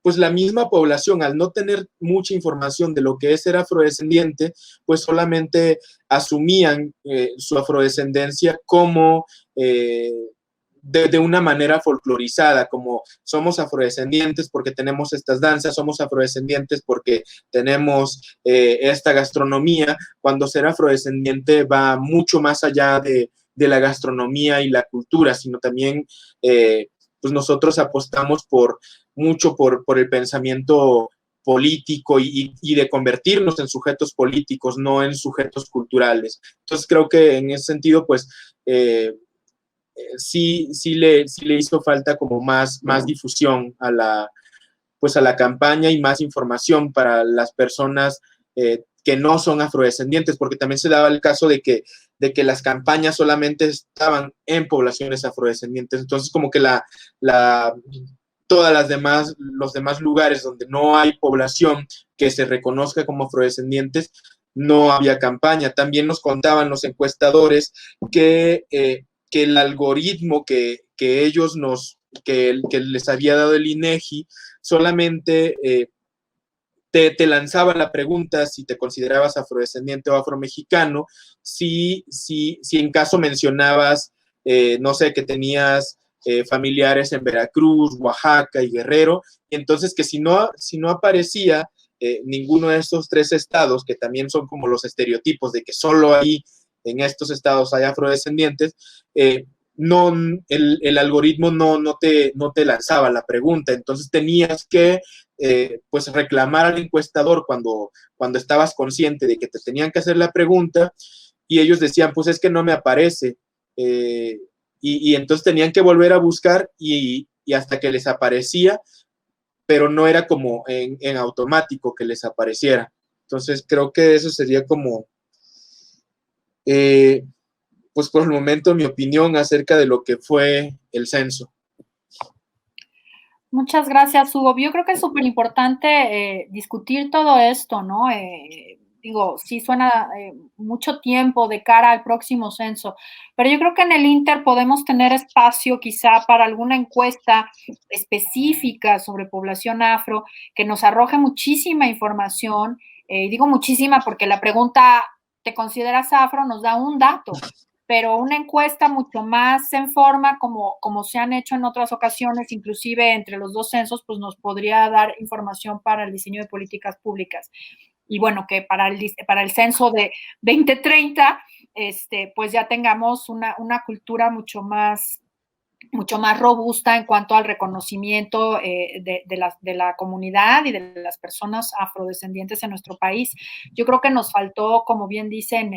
pues la misma población, al no tener mucha información de lo que es ser afrodescendiente, pues solamente asumían su afrodescendencia como de una manera folclorizada, como somos afrodescendientes porque tenemos estas danzas, somos afrodescendientes porque tenemos esta gastronomía, cuando ser afrodescendiente va mucho más allá de la gastronomía y la cultura, sino también pues nosotros apostamos mucho por el pensamiento político y de convertirnos en sujetos políticos, no en sujetos culturales. Entonces creo que en ese sentido, pues sí le hizo falta como más difusión a la campaña y más información para las personas que no son afrodescendientes, porque también se daba el caso de que las campañas solamente estaban en poblaciones afrodescendientes. Entonces, como que los demás lugares donde no hay población que se reconozca como afrodescendientes, no había campaña. También nos contaban los encuestadores que el algoritmo que les había dado el INEGI solamente te lanzaba la pregunta si te considerabas afrodescendiente o afromexicano, si en caso mencionabas, no sé, que tenías familiares en Veracruz, Oaxaca y Guerrero, y entonces que si no aparecía ninguno de estos tres estados, que también son como los estereotipos de que solo ahí en estos estados hay afrodescendientes, el algoritmo no te lanzaba la pregunta, entonces tenías que pues reclamar al encuestador cuando estabas consciente de que te tenían que hacer la pregunta y ellos decían, pues es que no me aparece, y entonces tenían que volver a buscar y hasta que les aparecía, pero no era como en automático que les apareciera. Entonces creo que eso sería como pues por el momento mi opinión acerca de lo que fue el censo. Muchas gracias, Hugo. Yo creo que es súper importante discutir todo esto, ¿no? Digo, sí suena mucho tiempo de cara al próximo censo, pero yo creo que en el Inter podemos tener espacio quizá para alguna encuesta específica sobre población afro que nos arroje muchísima información. Digo muchísima porque la pregunta, ¿te consideras afro?, nos da un dato, pero una encuesta mucho más en forma, como se han hecho en otras ocasiones, inclusive entre los dos censos, pues nos podría dar información para el diseño de políticas públicas. Y bueno, que para el censo de 2030, pues ya tengamos una cultura mucho más robusta en cuanto al reconocimiento de la comunidad y de las personas afrodescendientes en nuestro país. Yo creo que nos faltó, como bien dicen,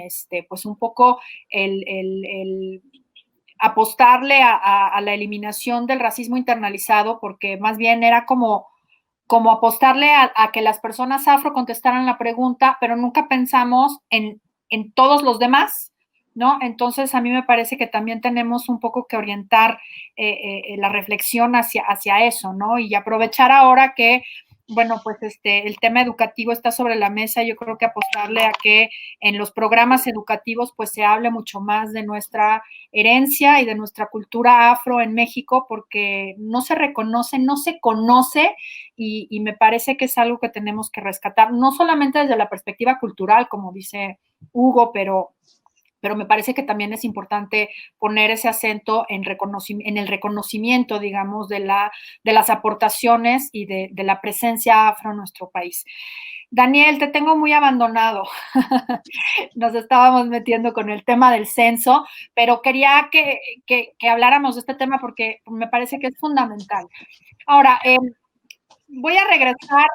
pues un poco el apostarle a la eliminación del racismo internalizado, porque más bien era como apostarle a que las personas afro contestaran la pregunta, pero nunca pensamos en todos los demás, ¿no? Entonces, a mí me parece que también tenemos un poco que orientar la reflexión hacia eso, ¿no? Y aprovechar ahora que bueno, pues el tema educativo está sobre la mesa. Yo creo que apostarle a que en los programas educativos pues se hable mucho más de nuestra herencia y de nuestra cultura afro en México, porque no se reconoce, no se conoce, y me parece que es algo que tenemos que rescatar, no solamente desde la perspectiva cultural, como dice Hugo, pero me parece que también es importante poner ese acento en el reconocimiento, digamos, de las aportaciones y de la presencia afro en nuestro país. Daniel, te tengo muy abandonado. Nos estábamos metiendo con el tema del censo, pero quería que habláramos de este tema porque me parece que es fundamental. Ahora, voy a regresar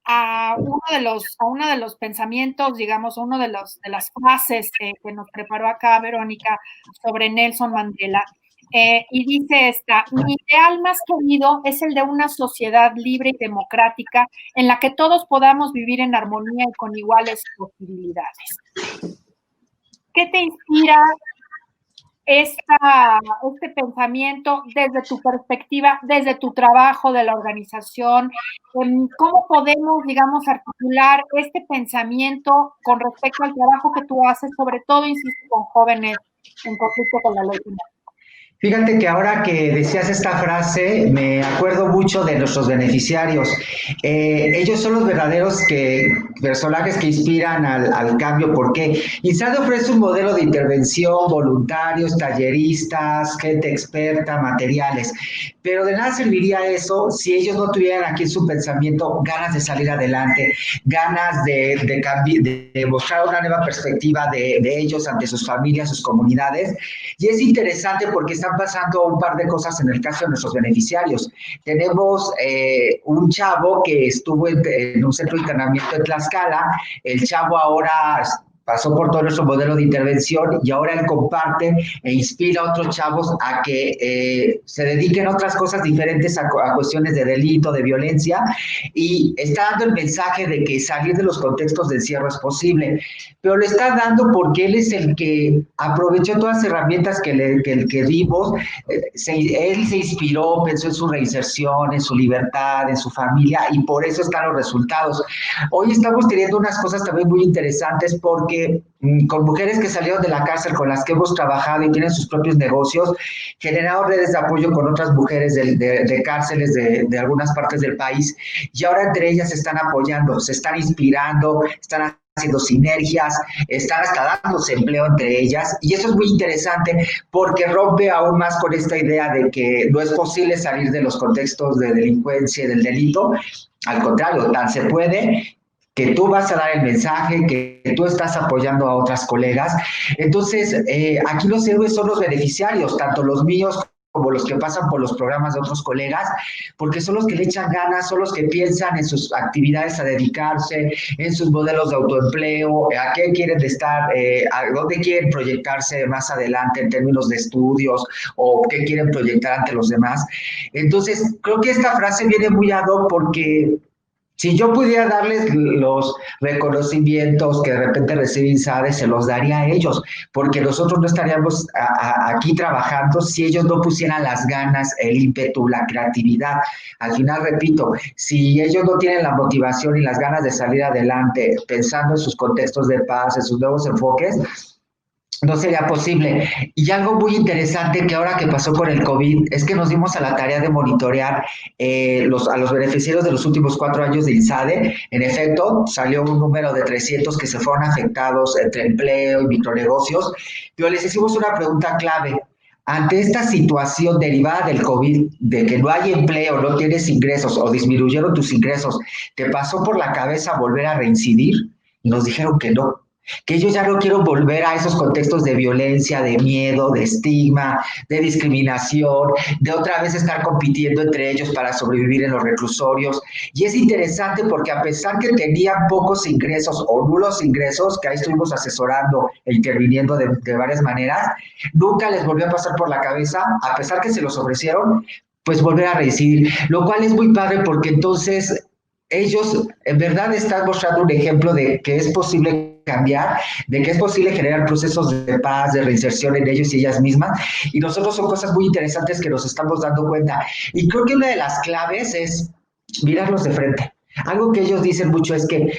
a uno de los pensamientos, digamos, de las frases que nos preparó acá Verónica sobre Nelson Mandela. Y dice esta: mi ideal más querido es el de una sociedad libre y democrática en la que todos podamos vivir en armonía y con iguales posibilidades. ¿Qué te inspira este pensamiento desde tu perspectiva, desde tu trabajo de la organización? ¿Cómo podemos, digamos, articular este pensamiento con respecto al trabajo que tú haces, sobre todo, insisto, con jóvenes en conflicto con la ley penal? Fíjate que ahora que decías esta frase, me acuerdo mucho de nuestros beneficiarios. Ellos son los verdaderos personajes que inspiran al cambio, porque INSADE ofrece un modelo de intervención, voluntarios, talleristas, gente experta, materiales, pero de nada serviría eso si ellos no tuvieran aquí en su pensamiento ganas de salir adelante, ganas de mostrar una nueva perspectiva de ellos ante sus familias, sus comunidades. Y es interesante porque están pasando un par de cosas en el caso de nuestros beneficiarios. Tenemos un chavo que estuvo en un centro de internamiento en Tlaxcala. El chavo ahora pasó por todo nuestro modelo de intervención y ahora él comparte e inspira a otros chavos a que se dediquen a otras cosas diferentes a cuestiones de delito, de violencia, y está dando el mensaje de que salir de los contextos de encierro es posible, pero lo está dando porque él es el que aprovechó todas las herramientas que dimos. Él se inspiró, pensó en su reinserción, en su libertad, en su familia, y por eso están los resultados. Hoy estamos teniendo unas cosas también muy interesantes porque con mujeres que salieron de la cárcel, con las que hemos trabajado y tienen sus propios negocios, generado redes de apoyo con otras mujeres de cárceles de algunas partes del país, y ahora entre ellas se están apoyando, se están inspirando, están haciendo sinergias, están hasta dándose empleo entre ellas, y eso es muy interesante porque rompe aún más con esta idea de que no es posible salir de los contextos de delincuencia y del delito. Al contrario, tan se puede que tú vas a dar el mensaje, que tú estás apoyando a otras colegas. Entonces, aquí los héroes son los beneficiarios, tanto los míos como los que pasan por los programas de otros colegas, porque son los que le echan ganas, son los que piensan en sus actividades a dedicarse, en sus modelos de autoempleo, a qué quieren estar, a dónde quieren proyectarse más adelante en términos de estudios, o qué quieren proyectar ante los demás. Entonces, creo que esta frase viene muy ad hoc porque si yo pudiera darles los reconocimientos que de repente recibe INSADE, se los daría a ellos, porque nosotros no estaríamos aquí trabajando si ellos no pusieran las ganas, el ímpetu, la creatividad. Al final, repito, si ellos no tienen la motivación y las ganas de salir adelante pensando en sus contextos de paz, en sus nuevos enfoques, no sería posible. Y algo muy interesante que ahora que pasó con el COVID es que nos dimos a la tarea de monitorear a los beneficiarios de los últimos 4 años de INSADE. En efecto, salió un número de 300 que se fueron afectados entre empleo y micronegocios, pero les hicimos una pregunta clave. Ante esta situación derivada del COVID, de que no hay empleo, no tienes ingresos o disminuyeron tus ingresos, ¿te pasó por la cabeza volver a reincidir? Y nos dijeron que no, que ellos ya no quieren volver a esos contextos de violencia, de miedo, de estigma, de discriminación, de otra vez estar compitiendo entre ellos para sobrevivir en los reclusorios. Y es interesante porque a pesar que tenían pocos ingresos o nulos ingresos, que ahí estuvimos asesorando e interviniendo de varias maneras, nunca les volvió a pasar por la cabeza, a pesar que se los ofrecieron, pues volver a reincidir, lo cual es muy padre porque entonces ellos en verdad están mostrando un ejemplo de que es posible cambiar, de que es posible generar procesos de paz, de reinserción en ellos y ellas mismas, y nosotros son cosas muy interesantes que nos estamos dando cuenta. Y creo que una de las claves es mirarlos de frente. Algo que ellos dicen mucho es que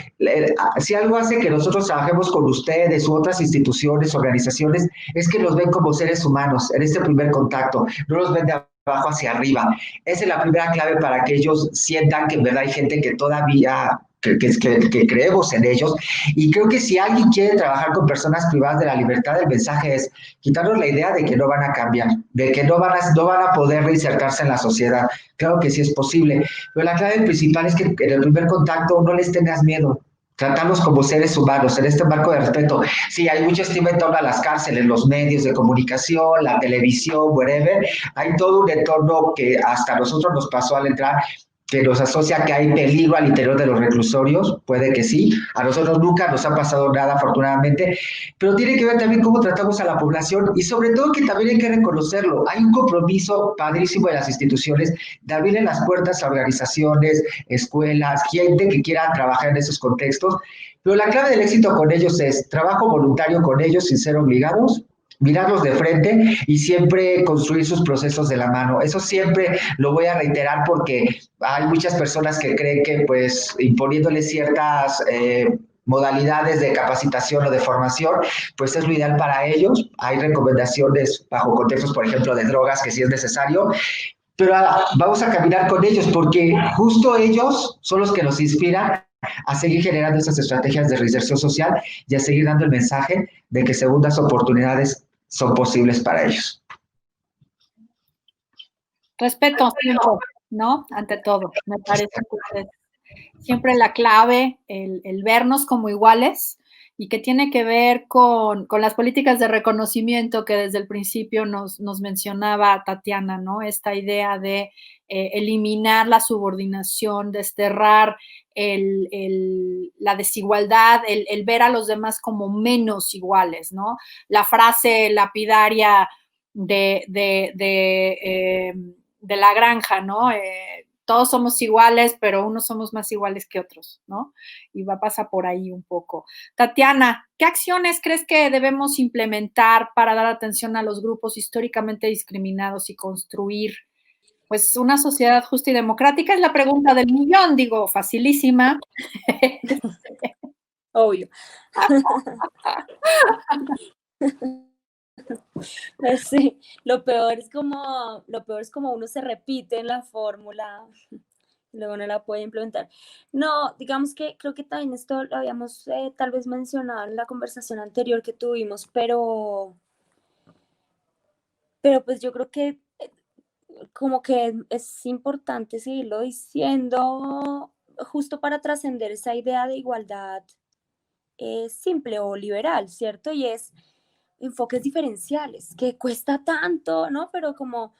si algo hace que nosotros trabajemos con ustedes u otras instituciones, organizaciones, es que los ven como seres humanos en este primer contacto, no los ven de abajo hacia arriba. Esa es la primera clave para que ellos sientan que en verdad hay gente que todavía que creemos en ellos. Y creo que si alguien quiere trabajar con personas privadas de la libertad, el mensaje es quitarnos la idea de que no van a cambiar, de que no van a poder reinsertarse en la sociedad. Claro que sí es posible, pero la clave principal es que en el primer contacto no les tengas miedo. Tratarlos como seres humanos, en este marco de respeto. Sí, hay mucho estima en torno a las cárceles, los medios de comunicación, la televisión, whatever. Hay todo un entorno que hasta a nosotros nos pasó al entrar, que nos asocia que hay peligro al interior de los reclusorios, puede que sí, a nosotros nunca nos ha pasado nada afortunadamente, pero tiene que ver también cómo tratamos a la población y sobre todo que también hay que reconocerlo, hay un compromiso padrísimo de las instituciones de abrirle las puertas a organizaciones, escuelas, gente que quiera trabajar en esos contextos, pero la clave del éxito con ellos es trabajo voluntario con ellos sin ser obligados, mirarlos de frente y siempre construir sus procesos de la mano. Eso siempre lo voy a reiterar porque hay muchas personas que creen que pues imponiéndoles ciertas modalidades de capacitación o de formación, pues es lo ideal para ellos. Hay recomendaciones bajo contextos, por ejemplo, de drogas que sí es necesario, pero vamos a caminar con ellos porque justo ellos son los que nos inspiran a seguir generando esas estrategias de reinserción social y a seguir dando el mensaje de que segundas oportunidades son posibles para ellos. Respeto siempre, ¿no? Ante todo, me parece que es siempre la clave, el vernos como iguales y que tiene que ver con las políticas de reconocimiento que desde el principio nos mencionaba Tatiana, ¿no? Esta idea de eliminar la subordinación, desterrar la desigualdad, el ver a los demás como menos iguales, ¿no? La frase lapidaria de la granja, ¿no? Todos somos iguales, pero unos somos más iguales que otros, ¿no? Y va a pasar por ahí un poco. Tatiana, ¿qué acciones crees que debemos implementar para dar atención a los grupos históricamente discriminados y construir, pues, una sociedad justa y democrática? Es la pregunta del millón, digo, facilísima. Obvio. Sí, lo peor es como uno se repite en la fórmula, luego no la puede implementar. No, digamos que creo que también esto lo habíamos tal vez mencionado en la conversación anterior que tuvimos, pero pues yo creo que como que es importante seguirlo diciendo justo para trascender esa idea de igualdad simple o liberal, ¿cierto? Y es enfoques diferenciales, que cuesta tanto, ¿no? Pero como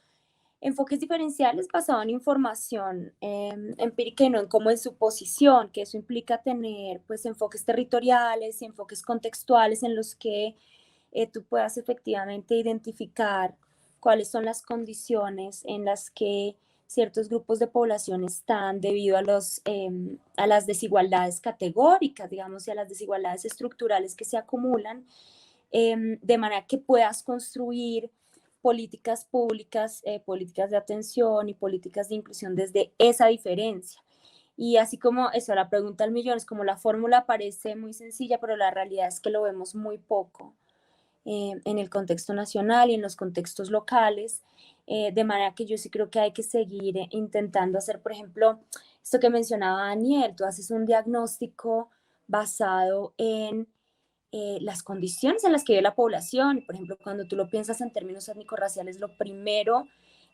enfoques diferenciales basados en información empírica y no en como en suposición, que eso implica tener pues enfoques territoriales y enfoques contextuales en los que tú puedas efectivamente identificar cuáles son las condiciones en las que ciertos grupos de población están debido a las desigualdades categóricas, digamos, y a las desigualdades estructurales que se acumulan, de manera que puedas construir políticas públicas, políticas de atención y políticas de inclusión desde esa diferencia. Y así como eso, la pregunta al millón es como la fórmula parece muy sencilla, pero la realidad es que lo vemos muy poco en el contexto nacional y en los contextos locales, de manera que yo sí creo que hay que seguir intentando hacer, por ejemplo, esto que mencionaba Daniel, tú haces un diagnóstico basado en las condiciones en las que vive la población. Por ejemplo, cuando tú lo piensas en términos étnico-raciales, lo primero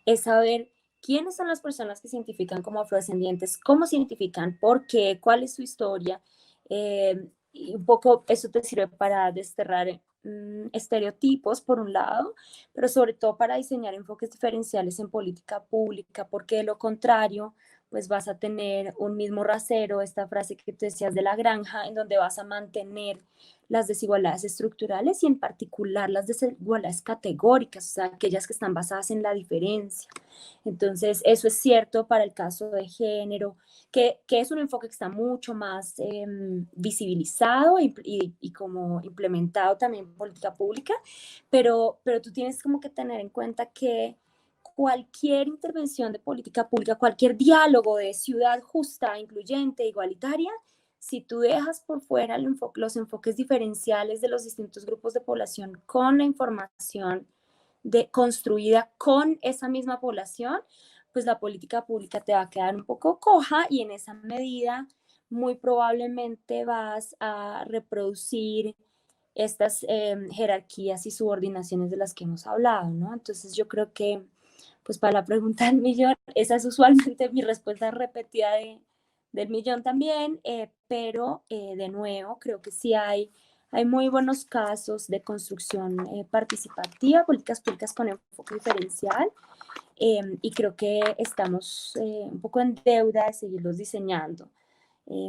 es saber quiénes son las personas que se identifican como afrodescendientes, cómo se identifican, por qué, cuál es su historia. Y un poco eso te sirve para desterrar estereotipos, por un lado, pero sobre todo para diseñar enfoques diferenciales en política pública, porque de lo contrario, pues vas a tener un mismo rasero, esta frase que tú decías de la granja, en donde vas a mantener las desigualdades estructurales y en particular las desigualdades categóricas, o sea, aquellas que están basadas en la diferencia. Entonces, eso es cierto para el caso de género, que es un enfoque que está mucho más visibilizado y como implementado también en política pública, pero tú tienes como que tener en cuenta que cualquier intervención de política pública, cualquier diálogo de ciudad justa, incluyente, igualitaria, si tú dejas por fuera los enfoques diferenciales de los distintos grupos de población con la información construida con esa misma población, pues la política pública te va a quedar un poco coja y en esa medida muy probablemente vas a reproducir estas jerarquías y subordinaciones de las que hemos hablado, ¿no? Entonces yo creo que, pues para la pregunta del millón, esa es usualmente mi respuesta repetida del millón también, pero de nuevo creo que sí hay muy buenos casos de construcción participativa, políticas públicas con enfoque diferencial, y creo que estamos un poco en deuda de seguirlos diseñando.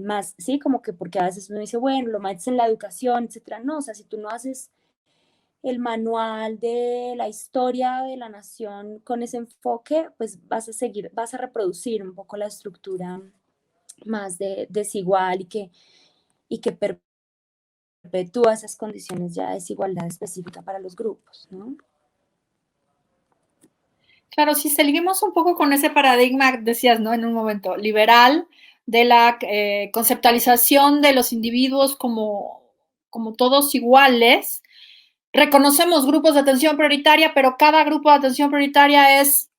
Más, sí, como que porque a veces uno dice, bueno, lo metes en la educación, etcétera. No, o sea, si tú no haces el manual de la historia de la nación con ese enfoque, pues vas a reproducir un poco la estructura más desigual y que perpetúa esas condiciones ya de desigualdad específica para los grupos, ¿no? Claro, si seguimos un poco con ese paradigma, decías, ¿no? En un momento, liberal, de la conceptualización de los individuos como todos iguales, reconocemos grupos de atención prioritaria, pero cada grupo de atención prioritaria es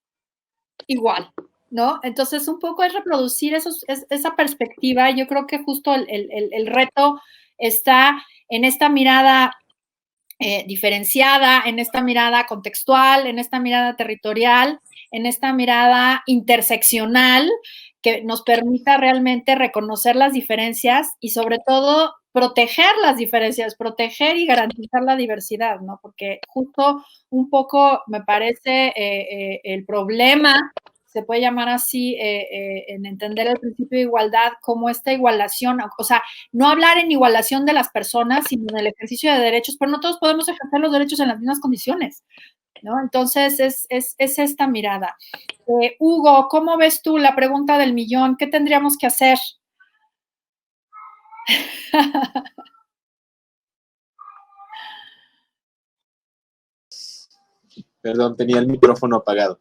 igual, ¿no? Entonces, un poco es reproducir esa perspectiva. Yo creo que justo el reto está en esta mirada diferenciada, en esta mirada contextual, en esta mirada territorial, en esta mirada interseccional que nos permita realmente reconocer las diferencias y sobre todo proteger las diferencias, proteger y garantizar la diversidad, ¿no? Porque justo un poco me parece el problema, se puede llamar así, en entender el principio de igualdad como esta igualación, o sea, no hablar en igualación de las personas, sino en el ejercicio de derechos, pero no todos podemos ejercer los derechos en las mismas condiciones, ¿no? Entonces, es esta mirada. Hugo, ¿cómo ves tú la pregunta del millón? ¿Qué tendríamos que hacer? Perdón, tenía el micrófono apagado.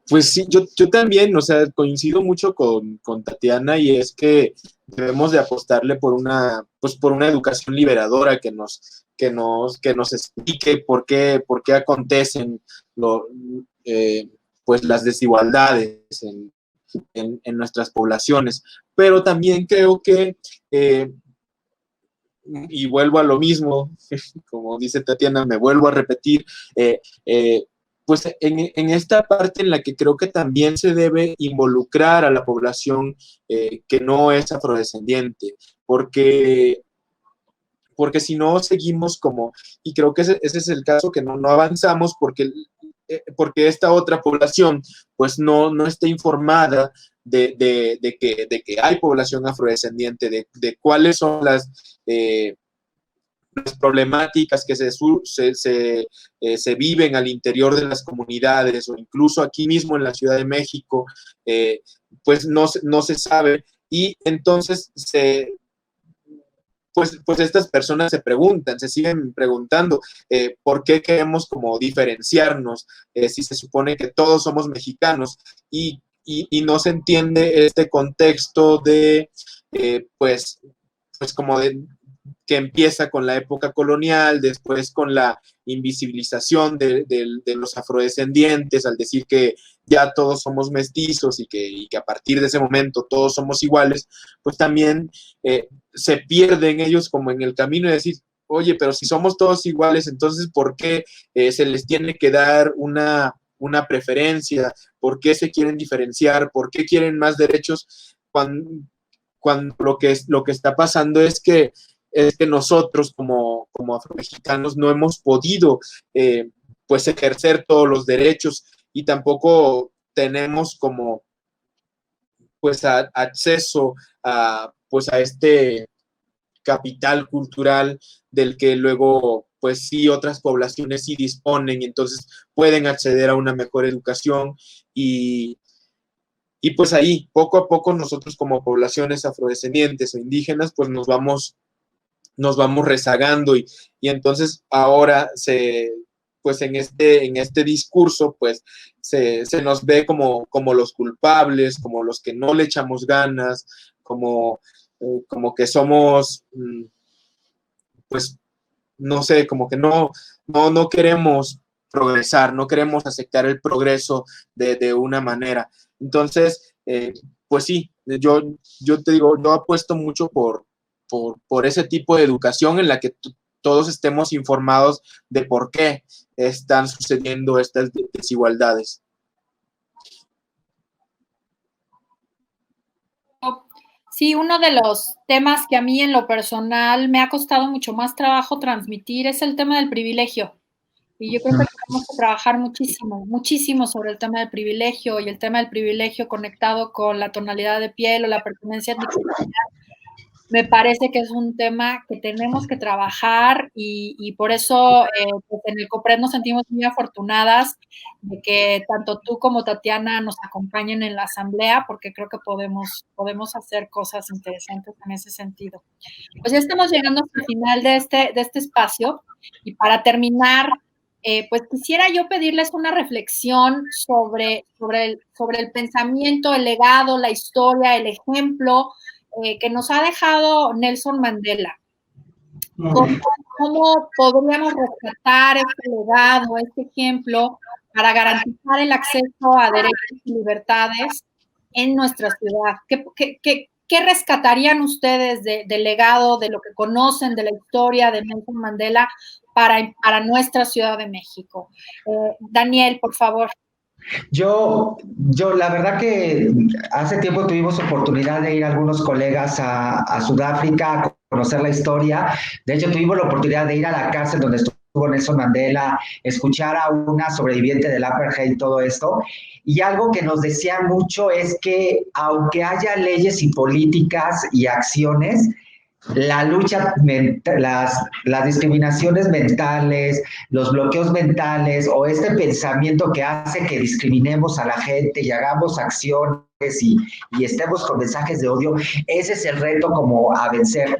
Pues sí, yo también, o sea, coincido mucho con Tatiana, y es que debemos de apostarle por una educación liberadora que nos explique por qué acontecen pues las desigualdades en nuestras poblaciones. Pero también creo que, y vuelvo a lo mismo, como dice Tatiana, me vuelvo a repetir, pues en esta parte en la que creo que también se debe involucrar a la población que no es afrodescendiente, porque si no seguimos y creo que ese es el caso, que no avanzamos porque esta otra población pues no está informada de que hay población afrodescendiente, de cuáles son las problemáticas que se viven al interior de las comunidades, o incluso aquí mismo en la Ciudad de México, pues no se sabe, y entonces pues estas personas se siguen preguntando por qué queremos como diferenciarnos, si se supone que todos somos mexicanos, y no se entiende este contexto de, pues como de que empieza con la época colonial, después con la invisibilización de los afrodescendientes, al decir que ya todos somos mestizos y que a partir de ese momento todos somos iguales, pues también se pierden ellos como en el camino de decir, oye, pero si somos todos iguales, entonces ¿por qué se les tiene que dar una preferencia? ¿Por qué se quieren diferenciar? ¿Por qué quieren más derechos cuando lo que está pasando es que nosotros como afromexicanos no hemos podido pues ejercer todos los derechos, y tampoco tenemos como pues acceso a este capital cultural del que luego pues sí otras poblaciones sí disponen, y entonces pueden acceder a una mejor educación, y pues ahí poco a poco nosotros como poblaciones afrodescendientes o indígenas pues nos vamos rezagando, y entonces ahora pues en este discurso, pues se nos ve como los culpables, como los que no le echamos ganas, como que somos, pues, no sé, como que no queremos progresar, no queremos aceptar el progreso de una manera. Entonces, pues sí, yo te digo, yo apuesto mucho por ese tipo de educación en la que todos estemos informados de por qué están sucediendo estas desigualdades. Sí, uno de los temas que a mí en lo personal me ha costado mucho más trabajo transmitir es el tema del privilegio. Y yo creo que tenemos que trabajar muchísimo, muchísimo sobre el tema del privilegio y el tema del privilegio conectado con la tonalidad de piel o la pertenencia étnica. Me parece que es un tema que tenemos que trabajar y por eso pues en el COPRED nos sentimos muy afortunadas de que tanto tú como Tatiana nos acompañen en la asamblea, porque creo que podemos hacer cosas interesantes en ese sentido. Pues ya estamos llegando hasta el final de este espacio y para terminar, pues quisiera yo pedirles una reflexión sobre el pensamiento, el legado, la historia, el ejemplo que nos ha dejado Nelson Mandela. ¿Cómo podríamos rescatar este legado, este ejemplo, para garantizar el acceso a derechos y libertades en nuestra ciudad? ¿Qué rescatarían ustedes del legado, de lo que conocen, de la historia de Nelson Mandela para nuestra Ciudad de México? Daniel, por favor. Yo la verdad que hace tiempo tuvimos oportunidad de ir algunos colegas a Sudáfrica a conocer la historia. De hecho, tuvimos la oportunidad de ir a la cárcel donde estuvo Nelson Mandela, escuchar a una sobreviviente del apartheid y todo esto. Y algo que nos decían mucho es que aunque haya leyes y políticas y acciones, la lucha, las discriminaciones mentales, los bloqueos mentales o este pensamiento que hace que discriminemos a la gente y hagamos acciones y estemos con mensajes de odio, ese es el reto como a vencer.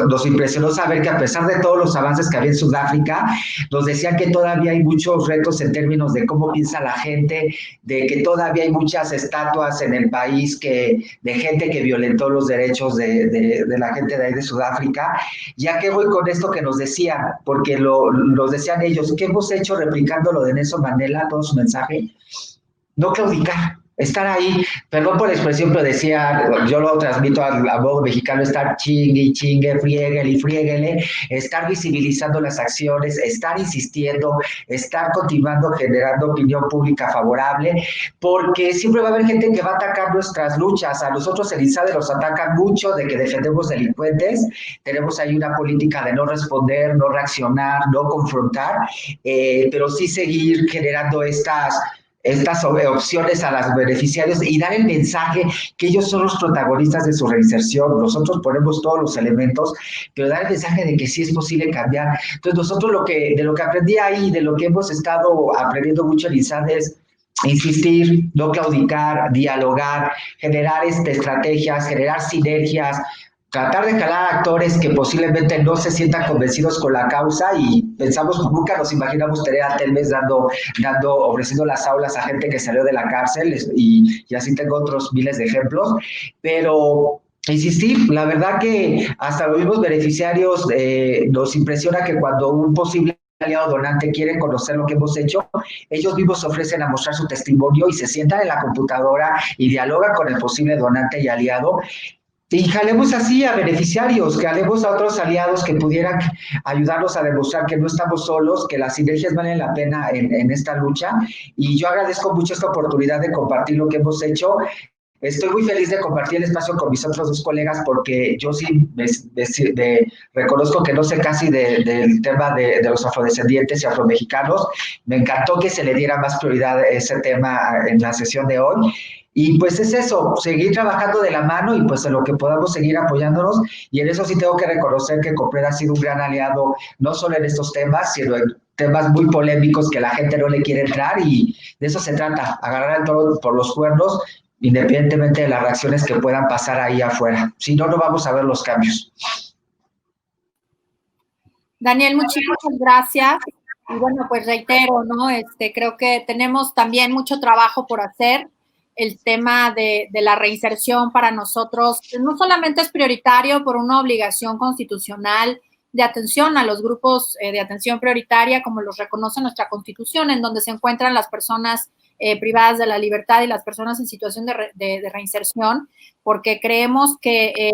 Nos impresionó saber que a pesar de todos los avances que había en Sudáfrica, nos decían que todavía hay muchos retos en términos de cómo piensa la gente, de que todavía hay muchas estatuas en el país de gente que violentó los derechos de la gente de ahí de Sudáfrica. Ya que voy con esto que nos decían, porque nos decían ellos, ¿qué hemos hecho replicando lo de Nelson Mandela, todo su mensaje? No claudicar. Estar ahí, perdón por la expresión, pero decía, yo lo transmito a modo mexicano, estar chingue, frieguele, estar visibilizando las acciones, estar insistiendo, estar continuando generando opinión pública favorable, porque siempre va a haber gente que va a atacar nuestras luchas. A nosotros el INSADE nos atacan mucho de que defendemos delincuentes, tenemos ahí una política de no responder, no reaccionar, no confrontar, pero sí seguir generando estas opciones a los beneficiarios y dar el mensaje que ellos son los protagonistas de su reinserción. Nosotros ponemos todos los elementos, pero dar el mensaje de que sí es posible cambiar. Entonces nosotros de lo que aprendí ahí, de lo que hemos estado aprendiendo mucho en INSADE es insistir, no claudicar, dialogar, generar estrategias, generar sinergias, tratar de jalar actores que posiblemente no se sientan convencidos con la causa y pensamos, nunca nos imaginamos tener a Telmes ofreciendo las aulas a gente que salió de la cárcel y así tengo otros miles de ejemplos, pero insistir, la verdad que hasta los mismos beneficiarios nos impresiona que cuando un posible aliado donante quiere conocer lo que hemos hecho, ellos mismos ofrecen a mostrar su testimonio y se sientan en la computadora y dialogan con el posible donante y aliado. Y jalemos así a beneficiarios, jalemos a otros aliados que pudieran ayudarnos a demostrar que no estamos solos, que las sinergias valen la pena en esta lucha. Y yo agradezco mucho esta oportunidad de compartir lo que hemos hecho. Estoy muy feliz de compartir el espacio con mis otros dos colegas porque yo sí reconozco que no sé casi del tema de los afrodescendientes y afromexicanos. Me encantó que se le diera más prioridad a ese tema en la sesión de hoy. Y pues es eso, seguir trabajando de la mano y pues en lo que podamos seguir apoyándonos. Y en eso sí tengo que reconocer que COPRED ha sido un gran aliado, no solo en estos temas, sino en temas muy polémicos que la gente no le quiere entrar. Y de eso se trata, agarrar el toro por los cuernos, independientemente de las reacciones que puedan pasar ahí afuera. Si no, no vamos a ver los cambios. Daniel, muchísimas gracias. bueno, pues reitero, ¿no? Creo que tenemos también mucho trabajo por hacer. El tema de la reinserción para nosotros no solamente es prioritario por una obligación constitucional de atención a los grupos de atención prioritaria, como los reconoce nuestra Constitución, en donde se encuentran las personas privadas de la libertad y las personas en situación de reinserción, porque creemos que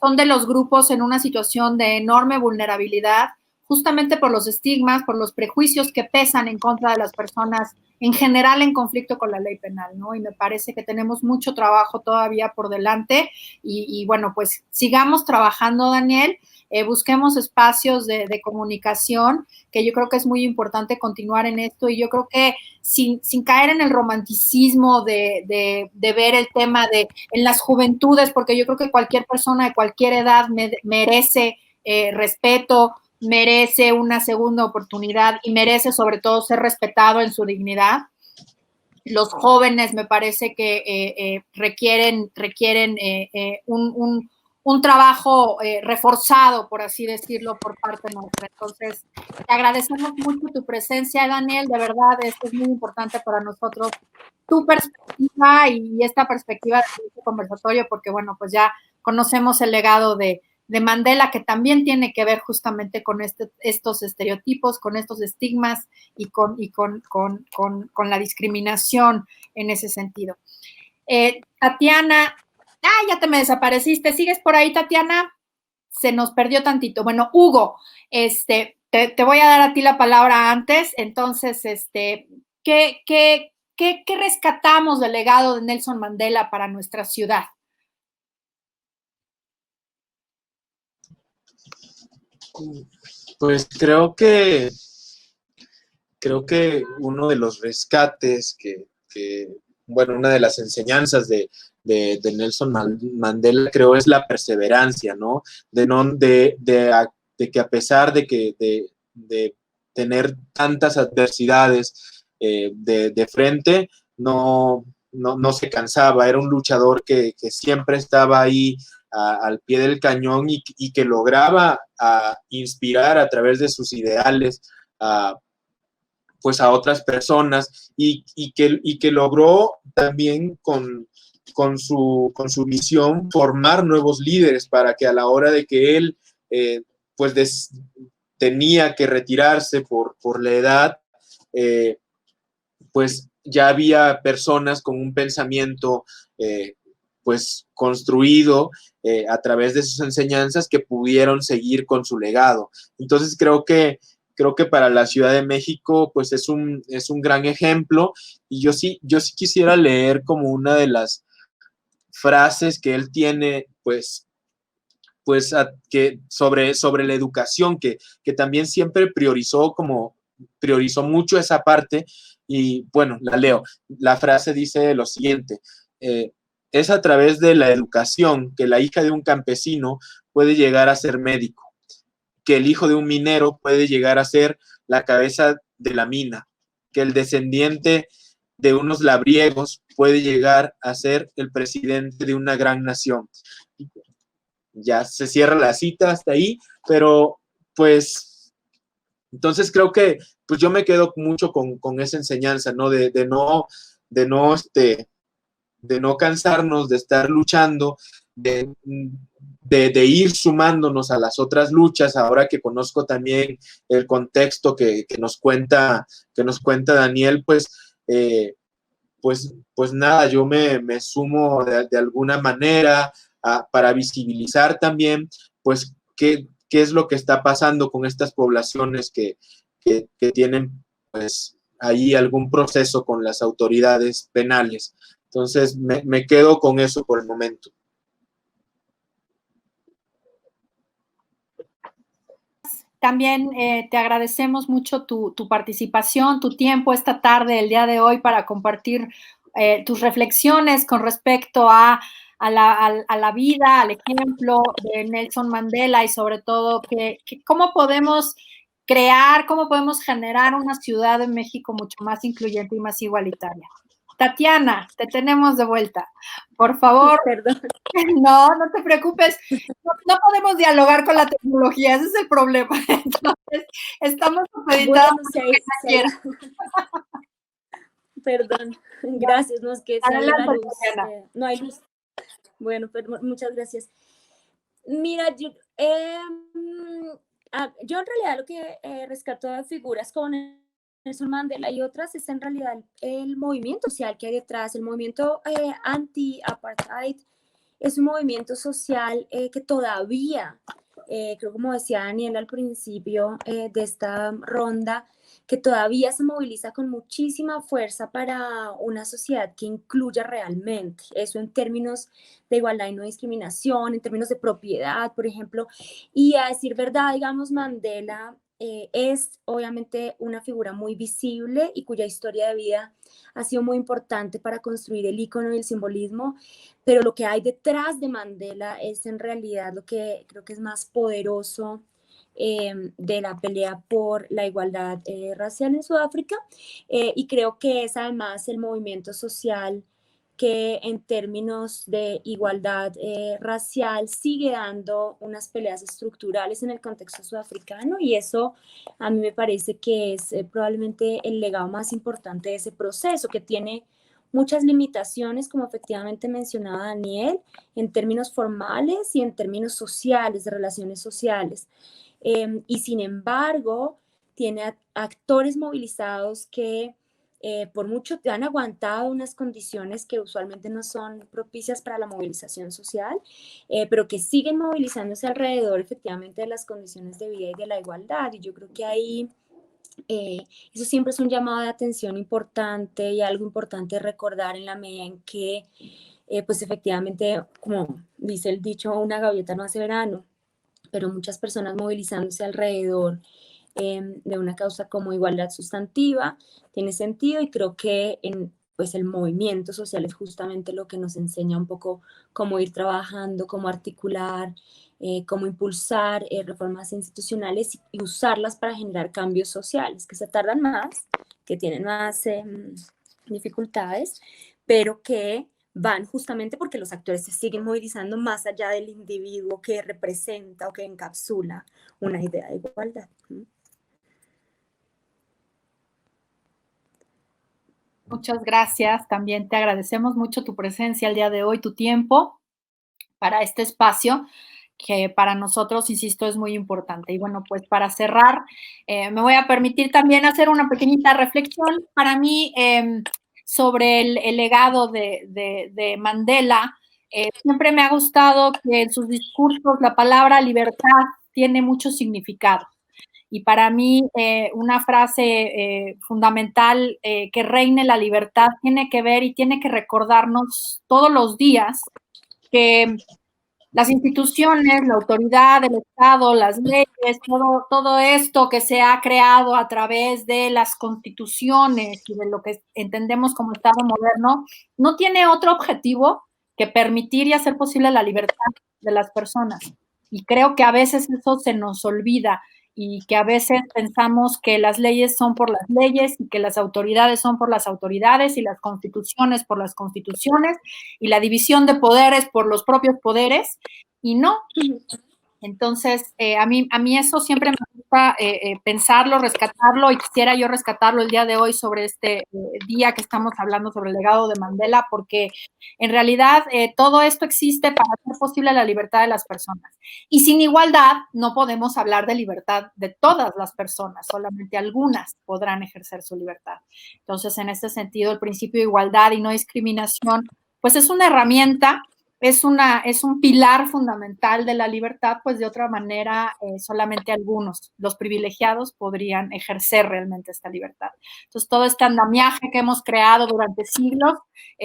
son de los grupos en una situación de enorme vulnerabilidad, justamente por los estigmas, por los prejuicios que pesan en contra de las personas en general en conflicto con la ley penal, ¿no? Y me parece que tenemos mucho trabajo todavía por delante y bueno, pues sigamos trabajando, Daniel, busquemos espacios de comunicación, que yo creo que es muy importante continuar en esto y yo creo que sin caer en el romanticismo de ver el tema en las juventudes, porque yo creo que cualquier persona de cualquier edad merece respeto, merece una segunda oportunidad y merece sobre todo ser respetado en su dignidad. Los jóvenes me parece que requieren un trabajo reforzado, por así decirlo, por parte nuestra. Entonces, te agradecemos mucho tu presencia, Daniel, de verdad, esto es muy importante para nosotros, tu perspectiva y esta perspectiva de este conversatorio, porque bueno, pues ya conocemos el legado de Mandela, que también tiene que ver justamente con estos estereotipos, con estos estigmas y con la discriminación en ese sentido. Tatiana, ya te me desapareciste, ¿sigues por ahí, Tatiana? Se nos perdió tantito. Bueno, Hugo, te voy a dar a ti la palabra antes, entonces, ¿qué rescatamos del legado de Nelson Mandela para nuestra ciudad? Pues creo que uno de los rescates bueno, una de las enseñanzas de Nelson Mandela, creo, es la perseverancia, ¿no? De que a pesar de tener tantas adversidades de frente, no se cansaba, era un luchador que siempre estaba ahí al pie del cañón y que lograba inspirar a través de sus ideales pues a otras personas y que logró también con su visión formar nuevos líderes para que a la hora de que él pues tenía que retirarse por la edad, pues ya había personas con un pensamiento pues construido a través de sus enseñanzas que pudieron seguir con su legado. Entonces creo que para la Ciudad de México pues es un gran ejemplo y yo sí quisiera leer como una de las frases que él tiene pues que sobre la educación que también siempre priorizó mucho esa parte y bueno, la leo. La frase dice lo siguiente: es a través de la educación que la hija de un campesino puede llegar a ser médico, que el hijo de un minero puede llegar a ser la cabeza de la mina, que el descendiente de unos labriegos puede llegar a ser el presidente de una gran nación. Ya se cierra la cita hasta ahí, pero pues entonces creo que pues yo me quedo mucho con esa enseñanza, ¿no? De no cansarnos, de estar luchando, de ir sumándonos a las otras luchas, ahora que conozco también el contexto que nos cuenta Daniel, pues nada, yo me sumo de alguna manera para visibilizar también, pues, qué es lo que está pasando con estas poblaciones que tienen, pues, ahí algún proceso con las autoridades penales. Entonces, me quedo con eso por el momento. También te agradecemos mucho tu participación, tu tiempo esta tarde, el día de hoy, para compartir tus reflexiones con respecto a la vida, al ejemplo de Nelson Mandela y sobre todo cómo podemos crear, cómo podemos generar una Ciudad de México mucho más incluyente y más igualitaria. Tatiana, te tenemos de vuelta. Por favor, Perdón. no te preocupes. No podemos dialogar con la tecnología, ese es el problema. Entonces, estamos supeditados Bueno, a lo que ella quiera. Perdón, gracias, no es que se ha ido la Adelante, luz, Tatiana. no hay luz. Bueno, pero muchas gracias. Mira, yo en realidad lo que rescato de figuras como Nelson Mandela y otras es en realidad el movimiento social que hay detrás, el movimiento anti-apartheid. Es un movimiento social que todavía, creo como decía Daniel al principio de esta ronda, que todavía se moviliza con muchísima fuerza para una sociedad que incluya realmente. Eso en términos de igualdad y no discriminación, en términos de propiedad, por ejemplo. Y a decir verdad, digamos, Mandela es obviamente una figura muy visible y cuya historia de vida ha sido muy importante para construir el icono y el simbolismo, pero lo que hay detrás de Mandela es en realidad lo que creo que es más poderoso de la pelea por la igualdad racial en Sudáfrica, y creo que es además el movimiento social que en términos de igualdad racial sigue dando unas peleas estructurales en el contexto sudafricano, y eso a mí me parece que es probablemente el legado más importante de ese proceso, que tiene muchas limitaciones, como efectivamente mencionaba Daniel, en términos formales y en términos sociales, de relaciones sociales. Y sin embargo, tiene actores movilizados que por mucho han aguantado unas condiciones que usualmente no son propicias para la movilización social, pero que siguen movilizándose alrededor efectivamente de las condiciones de vida y de la igualdad. Y yo creo que ahí eso siempre es un llamado de atención importante y algo importante recordar en la medida en que, pues efectivamente, como dice el dicho, una gaviota no hace verano, pero muchas personas movilizándose alrededor de una causa como igualdad sustantiva tiene sentido, y creo que pues el movimiento social es justamente lo que nos enseña un poco cómo ir trabajando, cómo articular, cómo impulsar reformas institucionales y usarlas para generar cambios sociales que se tardan más, que tienen más dificultades, pero que van justamente porque los actores se siguen movilizando más allá del individuo que representa o que encapsula una idea de igualdad. Muchas gracias. También te agradecemos mucho tu presencia el día de hoy, tu tiempo para este espacio que para nosotros, insisto, es muy importante. Y bueno, pues para cerrar, me voy a permitir también hacer una pequeñita reflexión. Para mí, sobre el legado de Mandela, siempre me ha gustado que en sus discursos la palabra libertad tiene mucho significado. Y para mí, una frase fundamental, que reine la libertad, tiene que ver y tiene que recordarnos todos los días que las instituciones, la autoridad, el Estado, las leyes, todo esto que se ha creado a través de las constituciones y de lo que entendemos como Estado moderno, no tiene otro objetivo que permitir y hacer posible la libertad de las personas. Y creo que a veces eso se nos olvida, y que a veces pensamos que las leyes son por las leyes y que las autoridades son por las autoridades y las constituciones por las constituciones y la división de poderes por los propios poderes, y no. Entonces, a mí eso siempre me gusta pensarlo, rescatarlo, y quisiera yo rescatarlo el día de hoy sobre este día que estamos hablando sobre el legado de Mandela, porque en realidad todo esto existe para hacer posible la libertad de las personas. Y sin igualdad no podemos hablar de libertad de todas las personas, solamente algunas podrán ejercer su libertad. Entonces, en este sentido, el principio de igualdad y no discriminación, pues es una herramienta, es un pilar fundamental de la libertad, pues de otra manera solamente algunos, los privilegiados, podrían ejercer realmente esta libertad. Entonces, todo este andamiaje que hemos creado durante siglos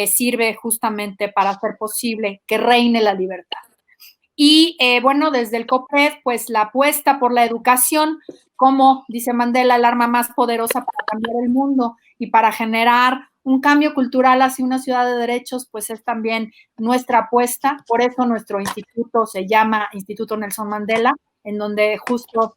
sirve justamente para hacer posible que reine la libertad. Y bueno, desde el COPRED, pues la apuesta por la educación, como dice Mandela, el arma más poderosa para cambiar el mundo y para generar un cambio cultural hacia una ciudad de derechos, pues es también nuestra apuesta. Por eso nuestro instituto se llama Instituto Nelson Mandela, en donde justo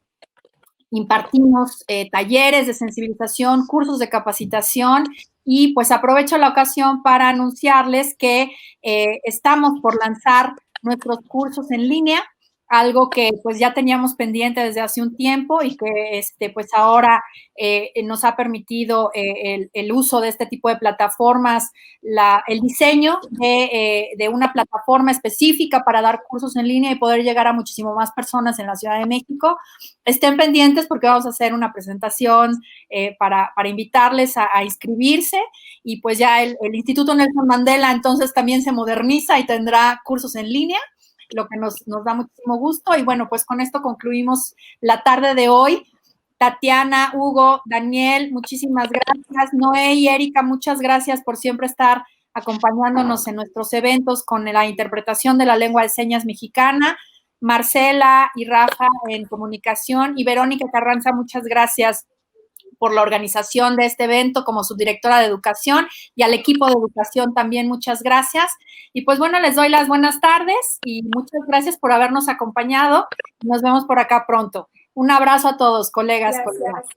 impartimos talleres de sensibilización, cursos de capacitación, y pues aprovecho la ocasión para anunciarles que estamos por lanzar nuestros cursos en línea, algo que pues ya teníamos pendiente desde hace un tiempo y que pues ahora nos ha permitido el uso de este tipo de plataformas, el diseño de una plataforma específica para dar cursos en línea y poder llegar a muchísimo más personas en la Ciudad de México. Estén pendientes porque vamos a hacer una presentación para invitarles a inscribirse, y pues ya el Instituto Nelson Mandela entonces también se moderniza y tendrá cursos en línea, lo que nos da muchísimo gusto. Y bueno, pues con esto concluimos la tarde de hoy. Tatiana, Hugo, Daniel, muchísimas gracias. Noé y Erika, muchas gracias por siempre estar acompañándonos en nuestros eventos con la interpretación de la lengua de señas mexicana. Marcela y Rafa en comunicación, y Verónica Carranza, muchas gracias por la organización de este evento como subdirectora de educación, y al equipo de educación también muchas gracias. Y pues bueno, les doy las buenas tardes y muchas gracias por habernos acompañado. Nos vemos por acá pronto. Un abrazo a todos, colegas. Gracias.